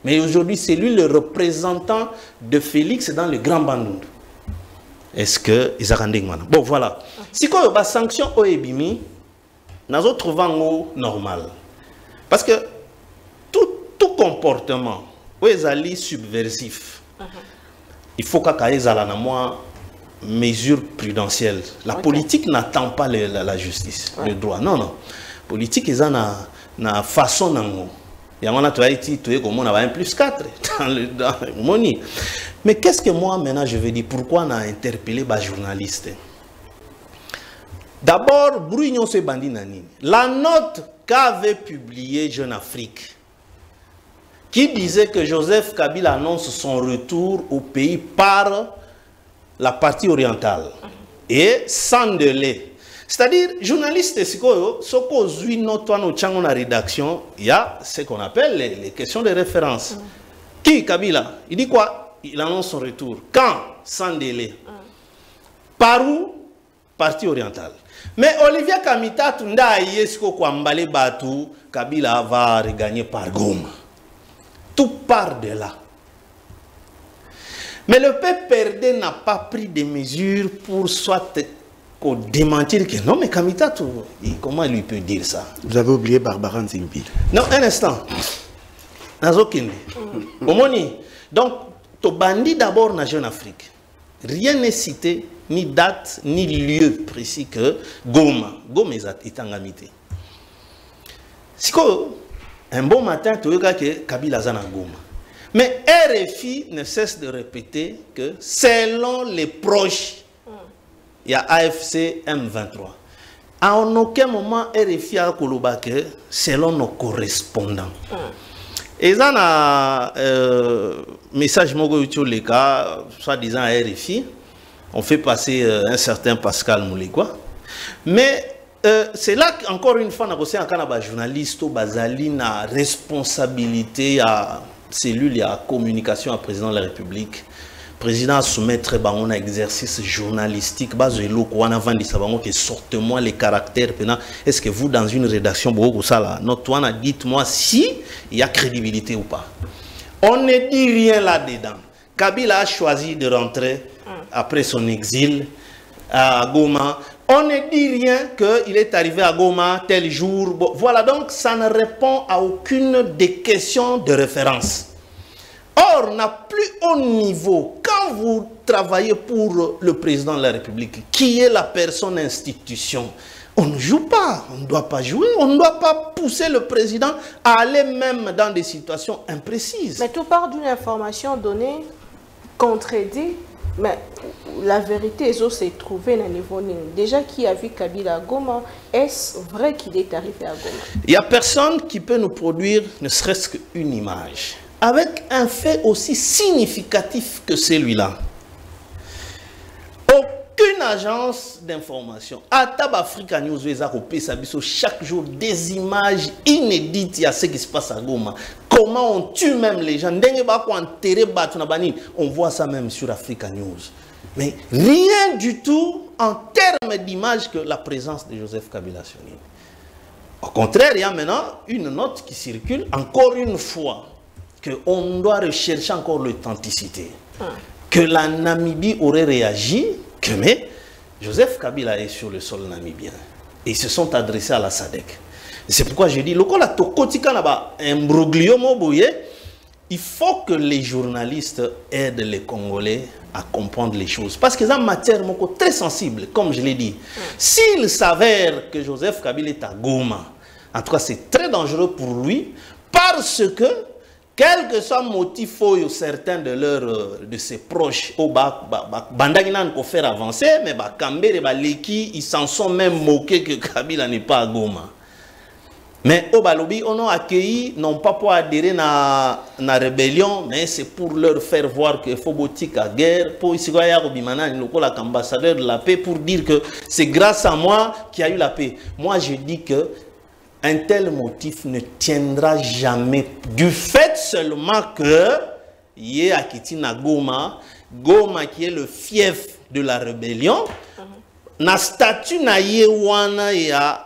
mais aujourd'hui, c'est lui le représentant de Félix dans le Grand Bandundu. Est-ce que ils ont bon, voilà. Si on a sanction au Ebimi, nous avons trouvé normal. Parce que tout comportement où est subversif, il faut qu'il mesures prudentielles. La politique n'attend pas la justice, le droit. Non, non. La politique, ils ont une façon d'en. Il y a un plus 4 dans le moni. Mais qu'est-ce que moi, maintenant, je veux dire? Pourquoi on a interpellé les journalistes? D'abord, Brugnon se bandit nani. La note qu'avait publiée Jeune Afrique, qui disait que Joseph Kabila annonce son retour au pays par la partie orientale et sans délai. C'est-à-dire, journaliste, ce qu'on notre rédaction, il y a ce qu'on appelle les questions de référence. Qui, Kabila? Il dit quoi? Il annonce son retour. Quand? Sans délai. Par où? Partie orientale. Mais Olivier Kamita, Tunda, Yesko, Kwambale, Batou, Kabila va regagner par Goma. Tout part de là. Mais le PPRD n'a pas pris de mesures pour soit démentir que non, mais Kamita, comment il lui peut dire ça? Vous avez oublié Barbara Nzimbi. Non, un instant. Nazokinde. Omoni. Donc, tu bandit d'abord dans Jeune Afrique. Rien n'est cité, ni date, ni lieu précis que Goma. Goma est en amitié. Si un bon matin, tu vois que Kabila Zana Goma. Mais RFI ne cesse de répéter que selon les proches, il y a AFC M23. À aucun moment, RFI a dit que selon nos correspondants. Et ça, a message les cas, soi-disant à RFI, on fait passer un certain Pascal Mouligua. Mais c'est là qu'encore une fois, on a un journaliste, Bazali, na responsabilité à cellule à communication à président de la République. Président soumettre un exercice journalistique sortez-moi les caractères. Est-ce que vous, dans une rédaction, dites-moi si il y a crédibilité ou pas. On ne dit rien là-dedans. Kabila a choisi de rentrer après son exil à Goma. On ne dit rien qu'il est arrivé à Goma tel jour. Bon, voilà, donc ça ne répond à aucune des questions de référence. Or, n'a plus haut niveau, quand vous travaillez pour le président de la République, qui est la personne institution, on ne joue pas, on ne doit pas jouer, on ne doit pas pousser le président à aller même dans des situations imprécises. Mais tout part d'une information donnée, contredite, mais la vérité s'est trouvée à niveau déjà qui a vu Kabila à Goma, est-ce vrai qu'il est arrivé à Goma? Il n'y a personne qui peut nous produire ne serait-ce qu'une image, avec un fait aussi significatif que celui-là. Aucune agence d'information, Atab Africa News, chaque jour des images inédites à ce qui se passe à Goma. Comment on tue même les gens. On voit ça même sur Africa News. Mais rien du tout en termes d'image que la présence de Joseph Kabila Sonine. Au contraire, il y a maintenant une note qui circule encore une fois qu'on doit rechercher encore l'authenticité. Que la Namibie aurait réagi, que mais Joseph Kabila est sur le sol namibien. Et ils se sont adressés à la SADC. C'est pourquoi je dis, lokola tokotika na ba imbroglio moboye, il faut que les journalistes aident les Congolais à comprendre les choses. Parce que c'est une matière très sensible, comme je l'ai dit. S'il s'avère que Joseph Kabila est à Goma, en tout cas c'est très dangereux pour lui, parce que, quel que soit le motif, certains de ses proches, pour faire avancer, mais Kambere et Leki, ils s'en sont même moqués que Kabila n'est pas à Goma. Mais au Balobi, on a accueilli, non pas pour adhérer à la rébellion, mais c'est pour leur faire voir qu'il faut boutique à guerre, pour ici, ambassadeur de la paix, pour dire que c'est grâce à moi qu'il y a eu la paix. Moi, je dis que un tel motif ne tiendra jamais, du fait seulement que y a Kitina Goma, Goma qui est le fief de la rébellion, na statut na yewana ya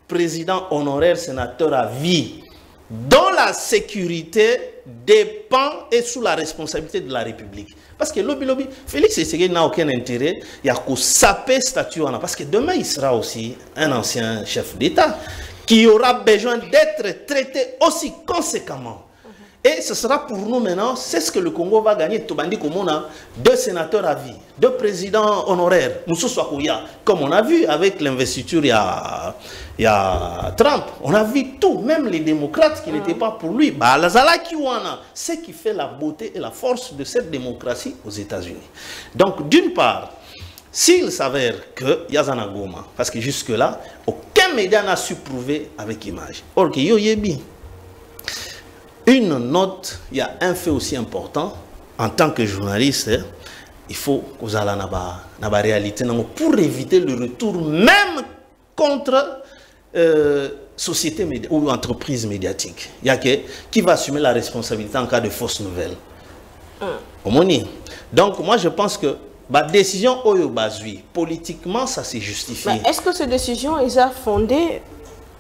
président honoraire sénateur à vie, dont la sécurité dépend et sous la responsabilité de la République. Parce que lobby, Félix Tshisekedi n'a aucun intérêt, il y a qu'au saper statut, parce que demain il sera aussi un ancien chef d'État qui aura besoin d'être traité aussi conséquemment. Et ce sera pour nous maintenant, c'est ce que le Congo va gagner. Tobandi Komona, 2 sénateurs à vie, 2 présidents honoraires, Moussou Swakoya, comme on a vu avec l'investiture il y a Trump. On a vu tout, même les démocrates qui n'étaient pas pour lui. C'est ce qui fait la beauté et la force de cette démocratie aux États-Unis. Donc, d'une part, s'il s'avère que Yazana Goma, parce que jusque-là, aucun média n'a su prouver avec image. Or, que Yoyebi, une note, il y a un fait aussi important, en tant que journaliste, il faut que vous ayez la réalité pour éviter le retour même contre société ou entreprise médiatique. Il y a qui va assumer la responsabilité en cas de fausses nouvelles. Donc moi je pense que la décision Oyo Bazui, politiquement ça s'est justifié. Est-ce que cette décision est fondée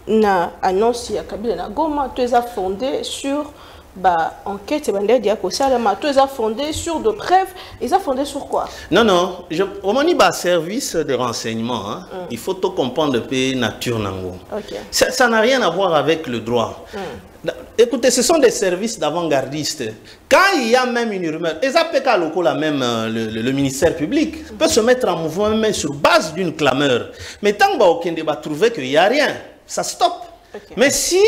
na annonce ya Kabila na Goma, tu es fondé sur enquête fondé sur de preuves, ils ont fondé sur quoi? Non, au moment service de renseignement, hein, il faut tout comprendre de nature nango. Ça n'a rien à voir avec le droit. Écoutez, ce sont des services d'avant-gardistes. Quand il y a même une rumeur, le ministère public peut se mettre en mouvement même sur base d'une clameur. Mais tant qu'on va trouver qu'il n'y a rien, ça stoppe. Mais si,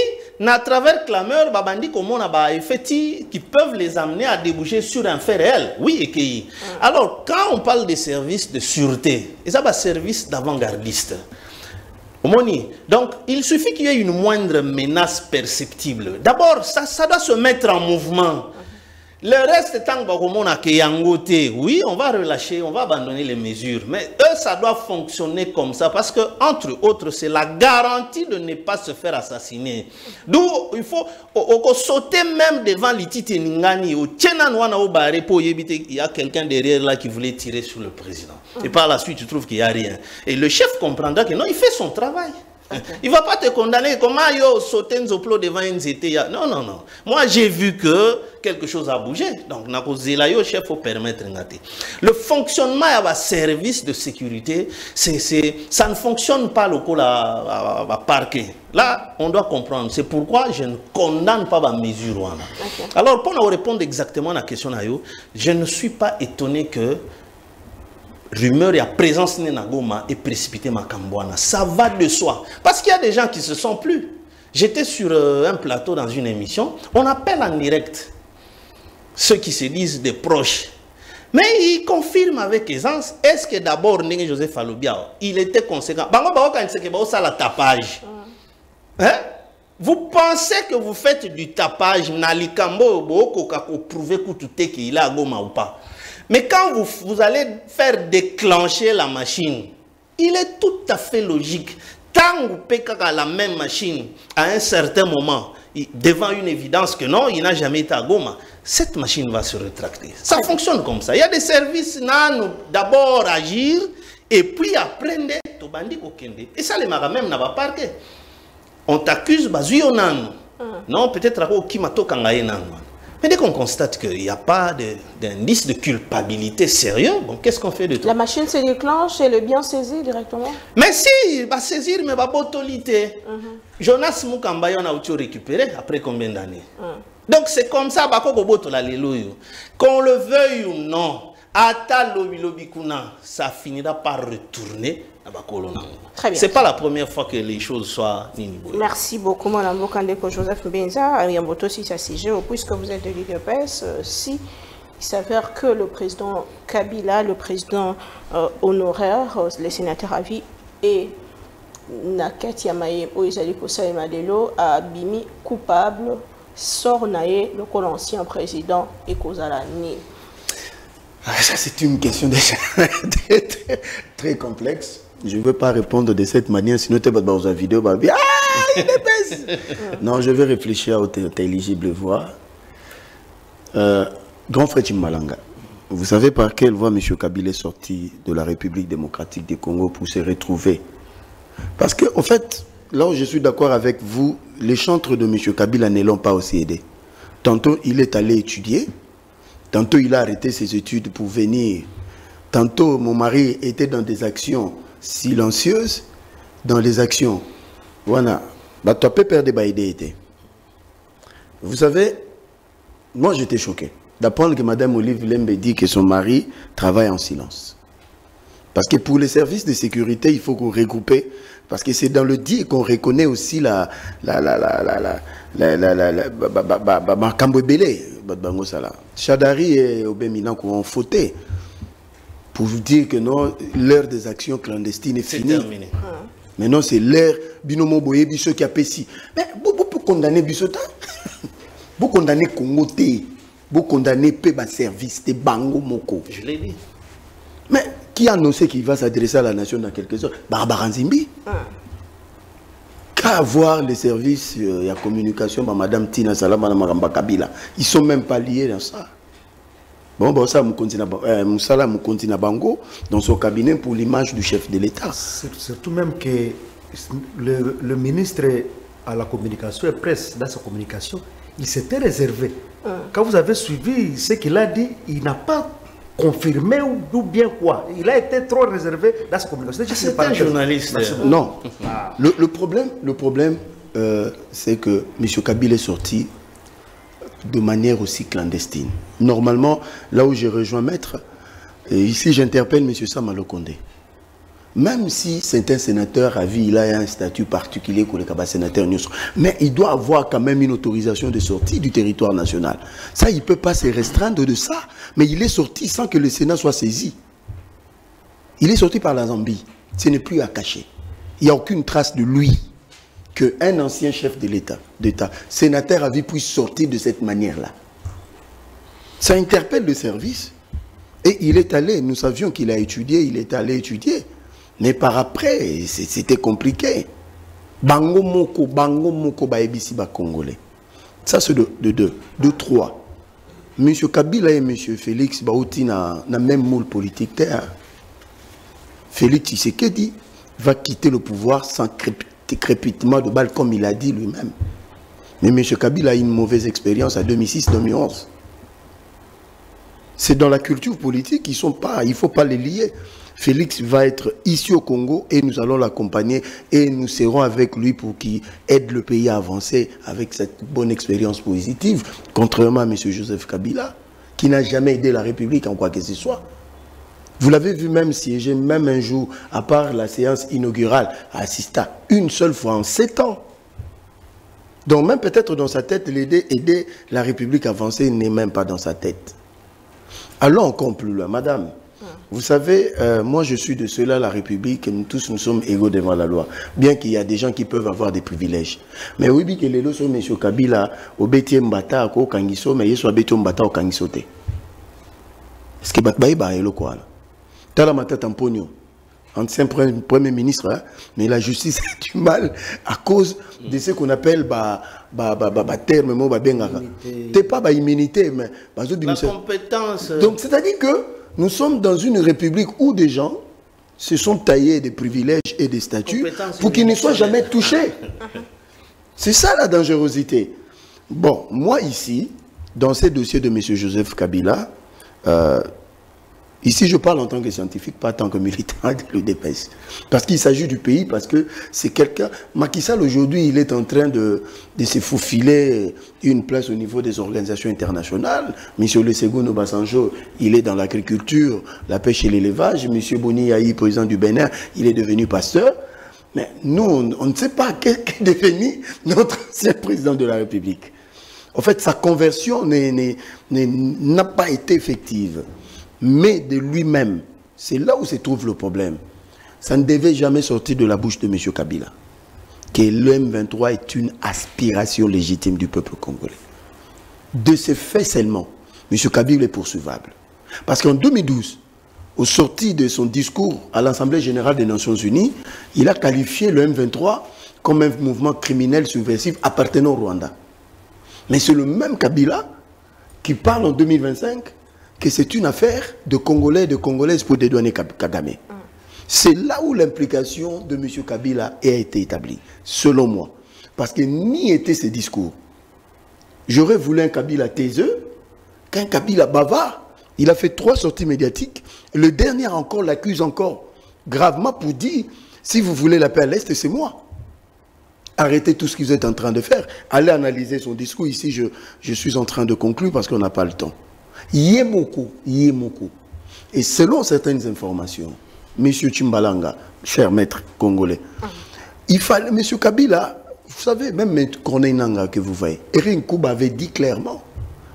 à travers clameur, babandi comme on a effectifs qui peuvent les amener à déboucher sur un fait réel, oui, et alors, quand on parle des services de sûreté, ils ont des services d'avant-gardistes. Donc, il suffit qu'il y ait une moindre menace perceptible. D'abord, ça doit se mettre en mouvement. Le reste, tant que oui, on va relâcher, on va abandonner les mesures. Mais eux, ça doit fonctionner comme ça. Parce que, entre autres, c'est la garantie de ne pas se faire assassiner. D'où il faut sauter même devant l'Ititi Ningani. Il y a quelqu'un derrière là qui voulait tirer sur le président. Et par la suite, tu trouves qu'il n'y a rien. Et le chef comprendra que non, il fait son travail. Il ne va pas te condamner comment il sauter devant une zété. Non. Moi, j'ai vu que quelque chose a bougé. Donc, le chef faut permettre. Le fonctionnement de la service de sécurité, ça ne fonctionne pas le parquet. Là, on doit comprendre. C'est pourquoi je ne condamne pas la mesure. Alors, pour nous répondre exactement à la question, je ne suis pas étonné que rumeur et présence de Goma et précipité Makambouana. Ça va de soi. Parce qu'il y a des gens qui se sont plus. J'étais sur un plateau dans une émission. On appelle en direct ceux qui se disent des proches. Mais ils confirment avec aisance. Est-ce que d'abord, Joseph Alobia, il était conséquent? La tapage. Vous pensez que vous faites du tapage, Nalikambo, pour prouver que tout est qu'il a à Goma ou pas? Mais quand vous allez faire déclencher la machine, il est tout à fait logique. Tant que vous payez la même machine, à un certain moment, devant une évidence que non, il n'a jamais été à Goma, cette machine va se rétracter. Ça fonctionne comme ça. Il y a des services, d'abord agir, et puis après, et ça, les marins même n'a pas parqué. On t'accuse, non, peut-être à Kimato Kangaï. Mais dès qu'on constate qu'il n'y a pas d'indice de culpabilité sérieux, bon, qu'est-ce qu'on fait de tout? La machine se déclenche et le bien saisi directement? Mais si, va saisir, mais va botolité. Jonas Mukamba, on a récupéré après combien d'années? Donc c'est comme ça, qu'on le veuille ou non, ça finira par retourner à Bakolona. Très bien. C'est pas la première fois que les choses soient niniboy. Merci beaucoup, Mme Bokandeko Joseph Benza. Yamboto, si ça CIG, puisque vous êtes de l'UDPS, si il s'avère que le président Kabila, le président honoraire, les sénateurs à vie et Naket Yamaye Oizali Kosa Madelo a bimi coupable, sort naé le l'ancien président et Kozalani. Ça, c'est une question déjà très complexe. Je ne veux pas répondre de cette manière, sinon tu vas dans la vidéo, bah, non, je vais réfléchir à intelligible voix. Grand frère Chimalanga, vous savez par quelle voie M. Kabila est sorti de la République démocratique du Congo pour se retrouver? Parce que, en fait, là où je suis d'accord avec vous, les chantres de M. Kabila ne l'ont pas aussi aidé. Tantôt, il est allé étudier. Tantôt, il a arrêté ses études pour venir. Tantôt, mon mari était dans des actions silencieuses, dans les actions. Voilà. Bah, tu peux perdre des idées. Vous savez, moi, j'étais choqué d'apprendre que Mme Olive Lembe dit que son mari travaille en silence. Parce que pour les services de sécurité, il faut qu'on regroupe. Parce que c'est dans le dit qu'on reconnaît aussi Chadari et Obemina qui ont fauté pour vous dire que non, l'heure des actions clandestines est finie. Terminé. Maintenant, c'est l'heure binomo boye biso qui a pessi. Mais vous condamnez Bissota, vous condamnez Congo T, vous condamnez Peba Service, de Bango Moko. Je l'ai dit. Mais qui a annoncé qu'il va s'adresser à la nation dans quelques heures? Barbara Nzimbi. Qu'à voir les services et la communication par Mme Tina Salama et Mme Kabila. Ils ne sont même pas liés dans ça. Bon, ça, Moussala Moukontina Bango dans son cabinet pour l'image du chef de l'État. Surtout même que le ministre à la communication et presse dans sa communication, il s'était réservé. Quand vous avez suivi ce qu'il a dit, il n'a pas confirmé ou bien quoi. Il a été trop réservé dans sa communication. C'est un journaliste. Non. Le problème, c'est que M. Kabila est sorti de manière aussi clandestine. Normalement, là où j'ai rejoint Maître, et ici j'interpelle M. Samalo Kondé. Même si c'est un sénateur à vie, il a un statut particulier pour les sénateurs, mais il doit avoir quand même une autorisation de sortie du territoire national. Ça, il ne peut pas se restreindre de ça, mais il est sorti sans que le Sénat soit saisi. Il est sorti par la Zambie. Ce n'est plus à cacher. Il n'y a aucune trace de lui qu'un ancien chef de l'État, sénateur à vie, puisse sortir de cette manière-là. Ça interpelle le service. Et il est allé, nous savions qu'il a étudié, il est allé étudier. Mais par après, c'était compliqué. Bango moko baebisi ba congolais. Ça c'est de deux. De trois. M. Kabila et M. Félix Baouti na même moule politique terre. Félix Tshisekedi va quitter le pouvoir sans crépitement de balles comme il a dit lui-même. Mais M. Kabila a une mauvaise expérience en 2006-2011. C'est dans la culture politique, il ne faut pas les lier. Félix va être ici au Congo et nous allons l'accompagner et nous serons avec lui pour qu'il aide le pays à avancer avec cette bonne expérience positive, contrairement à M. Joseph Kabila, qui n'a jamais aidé la République en quoi que ce soit. Vous l'avez vu même siéger, même un jour, à part la séance inaugurale à Assista, une seule fois en 7 ans. Donc même peut-être dans sa tête, aider la République à avancer n'est même pas dans sa tête. Allons encore plus loin, madame. Vous savez, moi je suis de ceux-là, la République, nous tous nous sommes égaux devant la loi. Bien qu'il y a des gens qui peuvent avoir des privilèges. Mais oui, que les lois sont M. Kabila, au Bétier Mbata, au Kangiso, mais il soit Bétier Mbata au Kangisote. Est-ce que Bakbaïba est le quoi là? Talamata Tamponio, ancien premier ministre, hein, mais la justice a du mal à cause de ce qu'on appelle terme, t'es pas immunité, mais la compétence. Donc c'est-à-dire que nous sommes dans une république où des gens se sont taillés des privilèges et des statuts pour qu'ils ne soient jamais touchés. C'est ça la dangerosité. Bon, moi ici, dans ces dossiers de M. Joseph Kabila, ici je parle en tant que scientifique, pas en tant que militant de l'UDPS. Parce qu'il s'agit du pays, parce que c'est quelqu'un... Macky Sall aujourd'hui, il est en train de se faufiler une place au niveau des organisations internationales. M. Olusegun Obasanjo, il est dans l'agriculture, la pêche et l'élevage. M. Boni Yahi, président du Bénin, il est devenu pasteur. Mais nous, on ne sait pas qu'est devenu notre ancien président de la République. En fait, sa conversion n'a pas été effective. Mais de lui-même, c'est là où se trouve le problème. Ça ne devait jamais sortir de la bouche de M. Kabila. Que le M23 est une aspiration légitime du peuple congolais. De ce fait seulement, M. Kabila est poursuivable. Parce qu'en 2012, au sorti de son discours à l'Assemblée générale des Nations Unies, il a qualifié le M23 comme un mouvement criminel subversif appartenant au Rwanda. Mais c'est le même Kabila qui parle en 2025 que c'est une affaire de Congolais et de Congolaises pour dédouaner Kagame. C'est là où l'implication de M. Kabila a été établie, selon moi. Parce que ni était ce discours. J'aurais voulu un Kabila taiseux qu'un Kabila bavard. Il a fait 3 sorties médiatiques. Le dernier encore l'accuse encore gravement pour dire, si vous voulez la paix à l'Est, c'est moi. Arrêtez tout ce que vous êtes en train de faire. Allez analyser son discours. Ici, je suis en train de conclure parce qu'on n'a pas le temps. Yemoko. Et selon certaines informations, M. Chimbalanga, cher maître congolais, il fallait, M. Kabila, vous savez, même M. Corneille Nangaa que vous voyez, Erin Kouba avait dit clairement,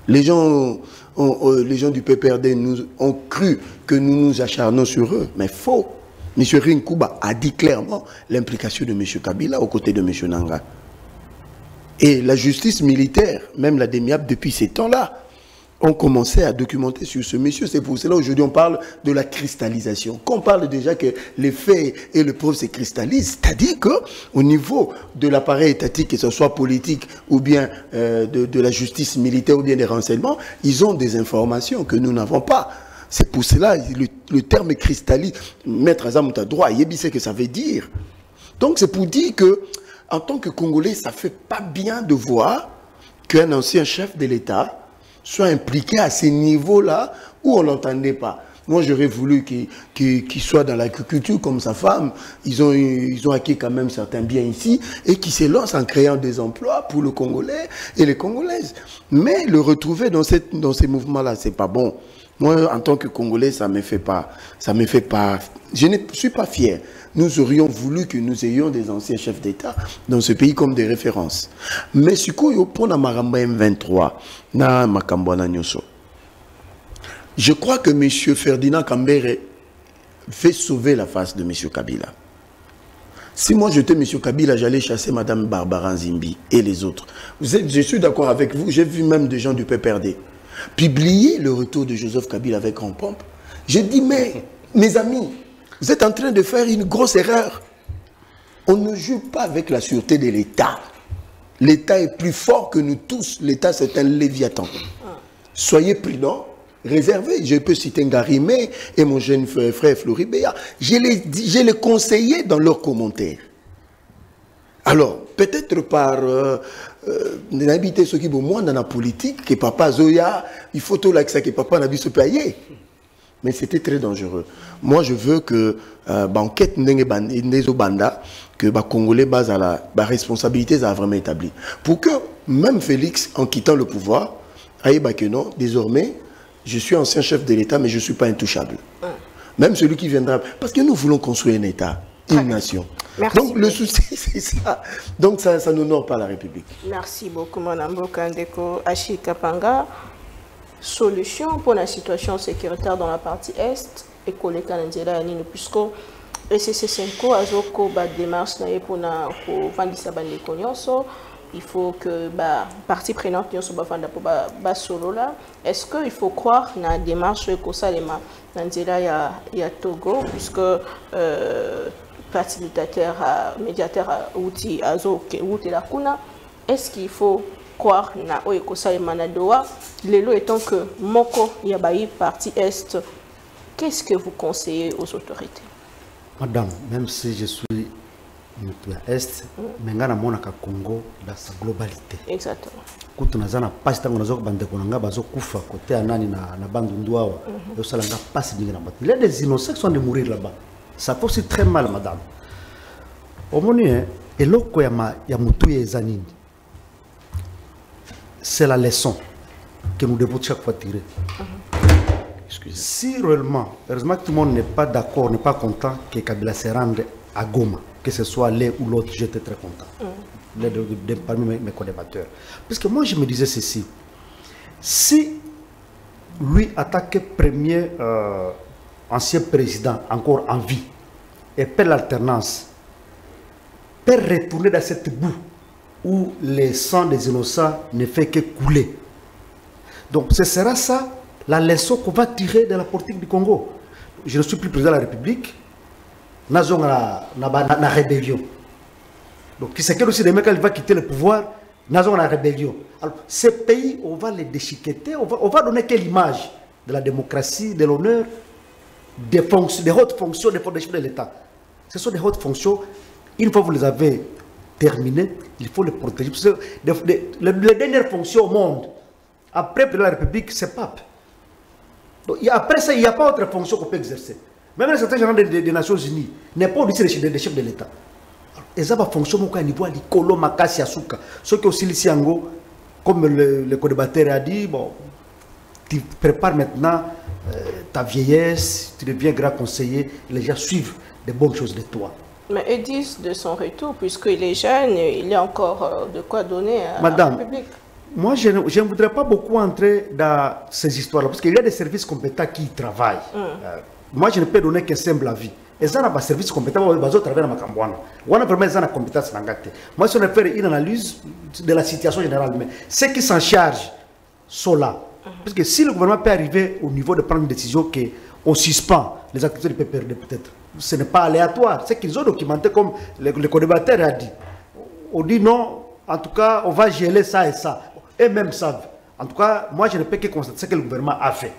les gens du PPRD ont cru que nous nous acharnons sur eux, mais faux. M. Erin Kouba a dit clairement l'implication de M. Kabila aux côtés de M. Nangaa. Et la justice militaire, même la DEMIAP, depuis ces temps-là, ont commencé à documenter sur ce monsieur. C'est pour cela aujourd'hui on parle de la cristallisation. Quand on parle déjà que les faits et le preuve se cristallisent, c'est-à-dire qu'au niveau de l'appareil étatique, que ce soit politique ou bien de la justice militaire ou bien des renseignements, ils ont des informations que nous n'avons pas. C'est pour cela le terme cristallise, Maître Azam a droit, Yébi sait que ça veut dire. Donc c'est pour dire que en tant que Congolais, ça ne fait pas bien de voir qu'un ancien chef de l'État soit impliqué à ces niveaux-là où on ne l'entendait pas. Moi, j'aurais voulu qu'il soit dans l'agriculture comme sa femme. Ils ont acquis quand même certains biens ici et qui se lancent en créant des emplois pour le Congolais et les Congolaises. Mais le retrouver dans ces mouvements-là, c'est pas bon. Moi, en tant que Congolais, ça me fait pas. Je ne suis pas fier. Nous aurions voulu que nous ayons des anciens chefs d'État dans ce pays comme des références. Mais ce qu'on y pour la Maramba M23, na Makambwana Nyoso. Je crois que M. Ferdinand Kambere fait sauver la face de M. Kabila. Si moi j'étais M. Kabila, j'allais chasser Mme Barbara Nzimbi et les autres. Je suis d'accord avec vous, j'ai vu même des gens du PPRD publier le retour de Joseph Kabila avec grand pompe. J'ai dit, mais mes amis, vous êtes en train de faire une grosse erreur. On ne joue pas avec la sûreté de l'État. L'État est plus fort que nous tous. L'État, c'est un léviathan. Soyez prudents, réservez. Je peux citer Ngarimé et mon jeune frère Floribéa. Je les conseillé dans leurs commentaires. Alors, peut-être par n'habiter ce qui est moins dans la politique, que papa Zoya, il faut tout là que papa n'a vu se payer. Mais c'était très dangereux. Moi, je veux que banquette n'engue banda, que les Congolais basent à la responsabilité ça a vraiment établi. Pour que même Félix, en quittant le pouvoir, aille que non, désormais, je suis ancien chef de l'État, mais je ne suis pas intouchable. Même celui qui viendra. Parce que nous voulons construire un État, une nation. Merci. Donc le souci, c'est ça. Donc ça n'honore pas la République. Merci beaucoup, Mme Bokandeko Ashi Kapanga. Solution pour la situation sécuritaire dans la partie Est et Koleka Nzela Nino, puisque SCC5 Azoko ba démarche na pour na ko vandisa bande konyoso. Il faut que la partie prenante soit solo là. Est-ce qu'il faut croire dans la démarche que ça y a Togo, puisque facilitateur, médiateur, outil, outil la kuna. Est-ce qu'il faut croire dans le Manadoa, l'élo étant que Moko Yabaï, partie Est, qu'est-ce que vous conseillez aux autorités? Madame, même si je suis Est, mais on a mon Congo dans sa globalité. Exactement. Quand on a pas tant on a bande konanga bazo kufa côté anani na bande ndwa yo salanga passe dinga na bat. Il y a des innocents qui sont de mourir là-bas. Ça fait aussi très mal madame. Au moni eloko ya mutu ya zanini. C'est la leçon que nous devons chaque fois tirer. Si réellement, heureusement que tout le monde n'est pas d'accord, n'est pas content que Kabila se rende à Goma, que ce soit l'un ou l'autre, j'étais très content. Parmi mes co-débatteurs. Parce que moi, je me disais ceci. Si lui attaque premier ancien président encore en vie et perd l'alternance, peut retourner dans cette boue où le sang des innocents ne fait que couler. Donc ce sera ça la leçon qu'on va tirer de la politique du Congo. Je ne suis plus président de la République. Nous avons la rébellion. Donc, qui sait que aussi, demain, quand il va quitter le pouvoir, nous avons la rébellion. Alors, ces pays, on va les déchiqueter, on va donner quelle image de la démocratie, de l'honneur, des hautes fonctions, des fondations de l'État. Ce sont des hautes fonctions. Une fois que vous les avez terminées, il faut les protéger. Parce que les dernières fonctions au monde, après la République, c'est pape. Donc, après ça, il n'y a pas autre fonction qu'on peut exercer. Même les secrétaires généraux des Nations Unies n'est pas au-dessus des chefs de l'État. Et ça va fonctionner au niveau de l'Ikolo Makasi Asuka. Ceux qui aussi ici, comme le co-débatteur a dit, bon, tu prépares maintenant ta vieillesse, tu deviens grand conseiller, les gens suivent des bonnes choses de toi. Mais ils disent de son retour, puisqu'il est jeune, il y a encore de quoi donner à Madame, la République. Moi, je ne voudrais pas beaucoup entrer dans ces histoires-là, parce qu'il y a des services compétents qui y travaillent. Moi, je ne peux donner qu'un simple avis. Et ça, n'a service compétent, ils vont travailler dans ma cambouane. On a vraiment une compétence dans la Moi, si on a fait une analyse de la situation générale, mais ceux qui s'en chargent sont là. Parce que si le gouvernement peut arriver au niveau de prendre une décision qu'on suspend les activités du PPRD, peut-être, ce n'est pas aléatoire. C'est qu'ils ont documenté, comme le co-débatteur a dit. On dit non, en tout cas, on va geler ça et ça. Eux-mêmes savent. En tout cas, moi, je ne peux que constater ce que le gouvernement a fait.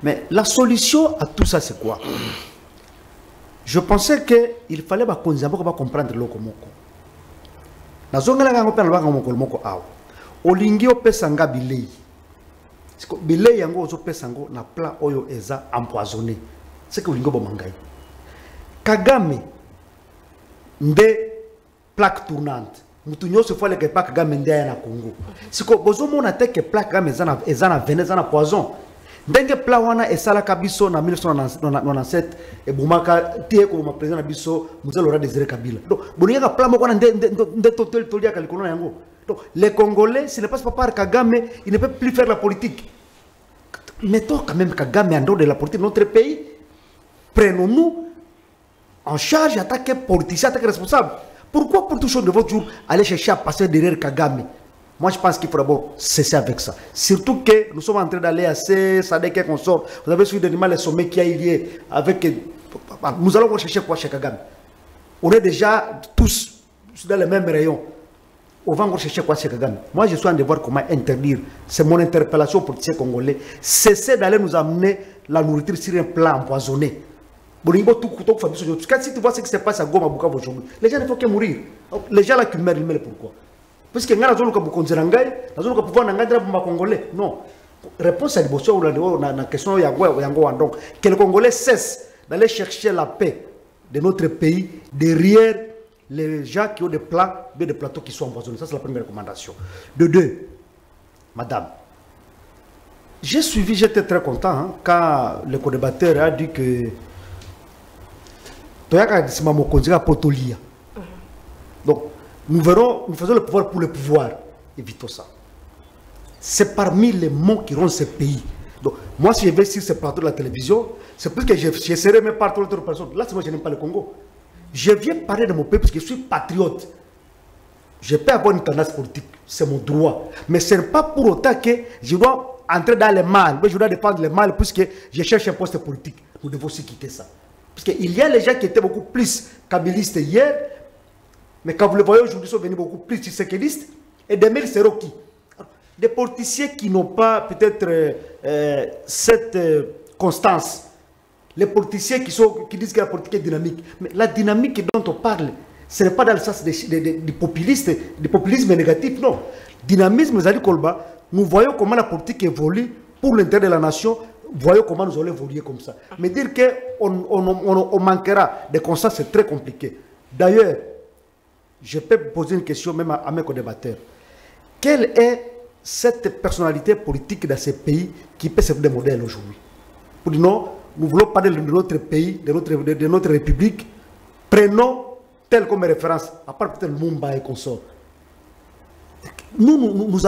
Mais la solution à tout ça, c'est quoi? Je pensais qu'il fallait comprendre le komoko. Na zonga nga ngopela ba ngomoko moko awo. Olingi opesanga bilei. Siko bilei yango ozopesango na plat oyo eza empoisonné. C'est que olingo bomangai. Kagame nde plaque tournante. Mutu nyose fois le pas Kagame nde ya na Congo. Siko bozomona te que plaque Kagame eza na venin, eza na poison. Ndenge plat wana esala kabiso na 1997 e bumaka tie ko ma président na biso Mzee Laurent Désiré Kabila. Donc boniaka plat moko na nde totel tolia kalikolo yango. Donc les Congolais, ce n'est pas par Kagame, ils ne peuvent plus faire la politique. Mettons quand même Kagame en dehors de la politique de notre pays. Prenons-nous en charge, attaquer politiciens, attaquer responsables. Pourquoi pour tout chose de votre jour aller chercher à passer derrière Kagame? Moi, je pense qu'il faut d'abord cesser avec ça. Surtout que nous sommes en train d'aller à SADC qu'on sort. Vous avez suivi les sommets qui a eu lieu avec... Nous allons rechercher quoi chez Kagame? On est déjà tous dans les mêmes rayons. On va rechercher quoi chez Kagame? Moi, je suis en train de voir comment interdire. C'est mon interpellation pour les Congolais. Cessez d'aller nous amener la nourriture sur un plat empoisonné. Si tu vois ce qui se passe à Goma, aujourd'hui, les gens ne font que mourir. Les gens là qui meurent, ils meurent pourquoi? Parce que nous avons pouvoir Congolais. Non. Réponse à la question donc que les Congolais cessent d'aller chercher la paix de notre pays derrière les gens qui ont des plats, des plateaux qui sont empoisonnés. Ça, c'est la première recommandation. De deux, madame, j'ai suivi, j'étais très content quand le co-débatteur a dit que donc, nous faisons le pouvoir pour le pouvoir. Évitons ça. C'est parmi les mots qui rendent ce pays. Donc, moi, si je vais sur ce plateau de la télévision, c'est parce que j'essaierai même par d'autres personnes. Là, moi, je n'aime pas le Congo. Je viens parler de mon pays parce que je suis patriote. Je peux avoir une tendance politique. C'est mon droit. Mais ce n'est pas pour autant que je dois entrer dans le mal. Je dois défendre le mal puisque je cherche un poste politique. Nous devons aussi quitter ça. Parce qu'il y a les gens qui étaient beaucoup plus kabylistes hier. Mais quand vous le voyez aujourd'hui, ils sont venus beaucoup plus tshisekidistes. Et demain, ils seront qui? Des politiciens qui n'ont pas peut-être cette constance. Les politiciens qui disent que la politique est dynamique. Mais la dynamique dont on parle, Ce n'est pas dans le sens du populisme négatif, non. Dynamisme, Zali Kolba, nous voyons comment la politique évolue pour l'intérêt de la nation, voyons comment nous allons évoluer comme ça. Mais dire qu'on manquera de constats, c'est très compliqué. D'ailleurs, je peux poser une question même à mes co-débatteurs. Quelle est cette personnalité politique dans ces pays qui peut servir de modèle aujourd'hui? Pour dire non, nous voulons parler de notre pays, de notre république, prenons tel comme référence, à part peut-être Mumbai et consorts. Nous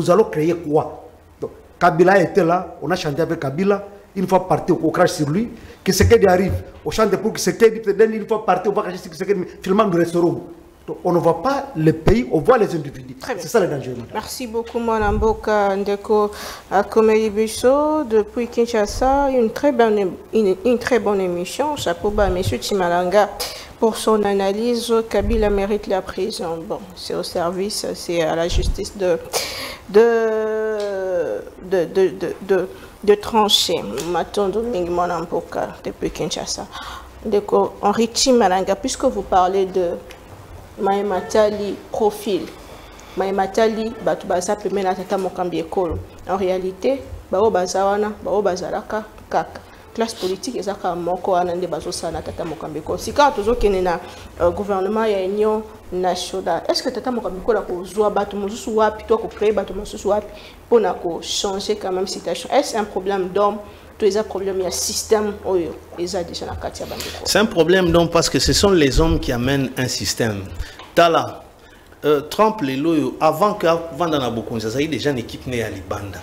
allons créer quoi? Donc, Kabila était là, on a chanté avec Kabila, une fois parti, on crache sur lui, que ce qui arrive, on chante pour que ce qui une fois parti, on va cracher sur ce qui finalement nous resterons. Donc, on ne voit pas le pays, on voit les individus. C'est ça le danger. Merci beaucoup, Mme Mboka Ndeko Komeli Bisso, depuis Kinshasa. Une très bonne émission. Chapeau bas, M. Chimalanga, pour son analyse. Kabila mérite la prison. Bon, c'est au service, c'est à la justice de trancher. Matondo Mme Mboka, depuis Kinshasa. Ndeko Henri Chimalanga, puisque vous parlez de Maïmatali profil. Maïmatali Batubaza Pemena Tata Mokambi Ekolo. En réalité, Bao Bazawana, Bao Bazalaka, Kaka. Classe politique, et ça, Moko Anande Bazosana Tata Mokambi Ekolo. Si quand tu as gouvernement et union nationale, est-ce que Tata Mokambi Ekolo a besoin de Batumosu Wapi, toi, pour créer Batumosu Wapi, pour changer quand même situation? Est-ce un problème d'homme? C'est un problème donc parce que ce sont les hommes qui amènent un système. Tala, Trump, les loyaux, avant que Vandana Bokonza, il y a déjà une équipe née à Libanda.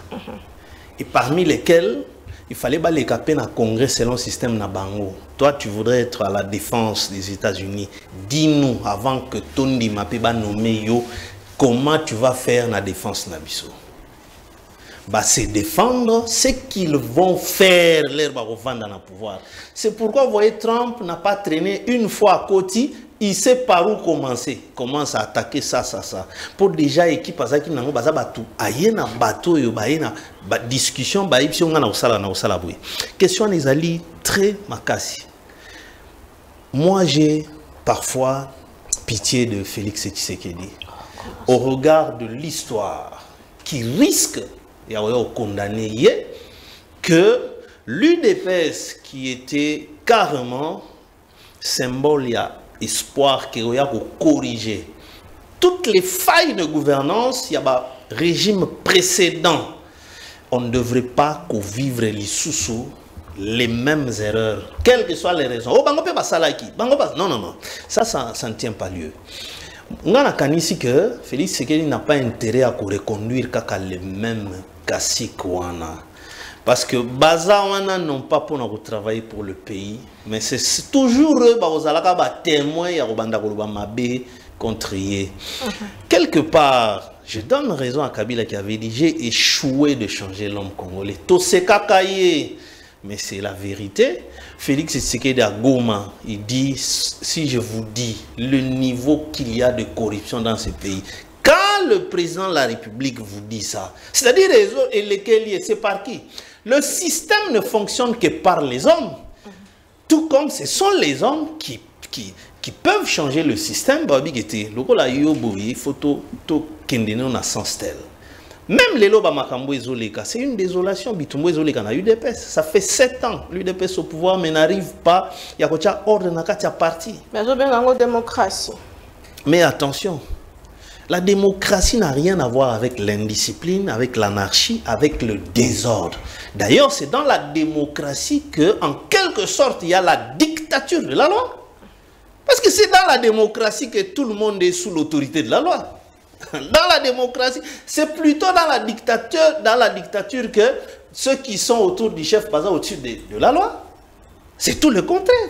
Et parmi lesquels, il fallait les caper dans le Congrès selon le système Nabango. Toi, tu voudrais être à la défense des États-Unis. Dis-nous, avant que Tondi Mapeba nommé yo, comment tu vas faire la défense Nabiso? Bah, c'est défendre ce qu'ils vont faire, l'herbe dans le pouvoir. C'est pourquoi, vous voyez, Trump n'a pas traîné une fois à côté, il sait par où commencer. Commence à attaquer ça. Pour déjà, équipe, parce qu'il n'a pas bateau. Aïe, na bateau, na discussion, si on a na question des alliés très makasi. Moi, j'ai parfois pitié de Félix Tshisekedi. Au regard de l'histoire qui risque il y a condamné que l'UDPS qui était carrément symbole, il y a espoir qu'il y a corriger toutes les failles de gouvernance, il y a un régime précédent. On ne devrait pas vivre les mêmes erreurs, quelles que soient les raisons. Oh, non. Ça ne tient pas lieu. On a ici que Félix Tshisekedi n'a pas intérêt à reconduire les mêmes Kassikwana. Parce que Bazawana n'ont pas pour nous travailler pour le pays, mais c'est toujours eux qui témoins contre eux. Quelque part, je donne raison à Kabila qui avait dit j'ai échoué de changer l'homme congolais. Tout c'est kakaye. Mais c'est la vérité. Félix Tshisekedi à Goma, il dit, si je vous dis le niveau qu'il y a de corruption dans ce pays, quand le président de la République vous dit ça, c'est-à-dire les autres et lesquels c'est par qui? Le système ne fonctionne que par les hommes. Tout comme ce sont les hommes qui peuvent changer le système. Il faut tout sens tel. Même les loba makambo ezoleka, c'est une désolation. Bitumbo ezoleka na UDPS. Ça fait 7 ans l'UDPS au pouvoir, mais n'arrive pas. Il y a quoi ordre na katia parti. Mais la démocratie. Mais attention, la démocratie n'a rien à voir avec l'indiscipline, avec l'anarchie, avec le désordre. D'ailleurs, c'est dans la démocratie que, en quelque sorte, il y a la dictature de la loi. Parce que c'est dans la démocratie que tout le monde est sous l'autorité de la loi. Dans la démocratie, c'est plutôt dans la dictature que ceux qui sont autour du chef passent au-dessus de la loi. C'est tout le contraire.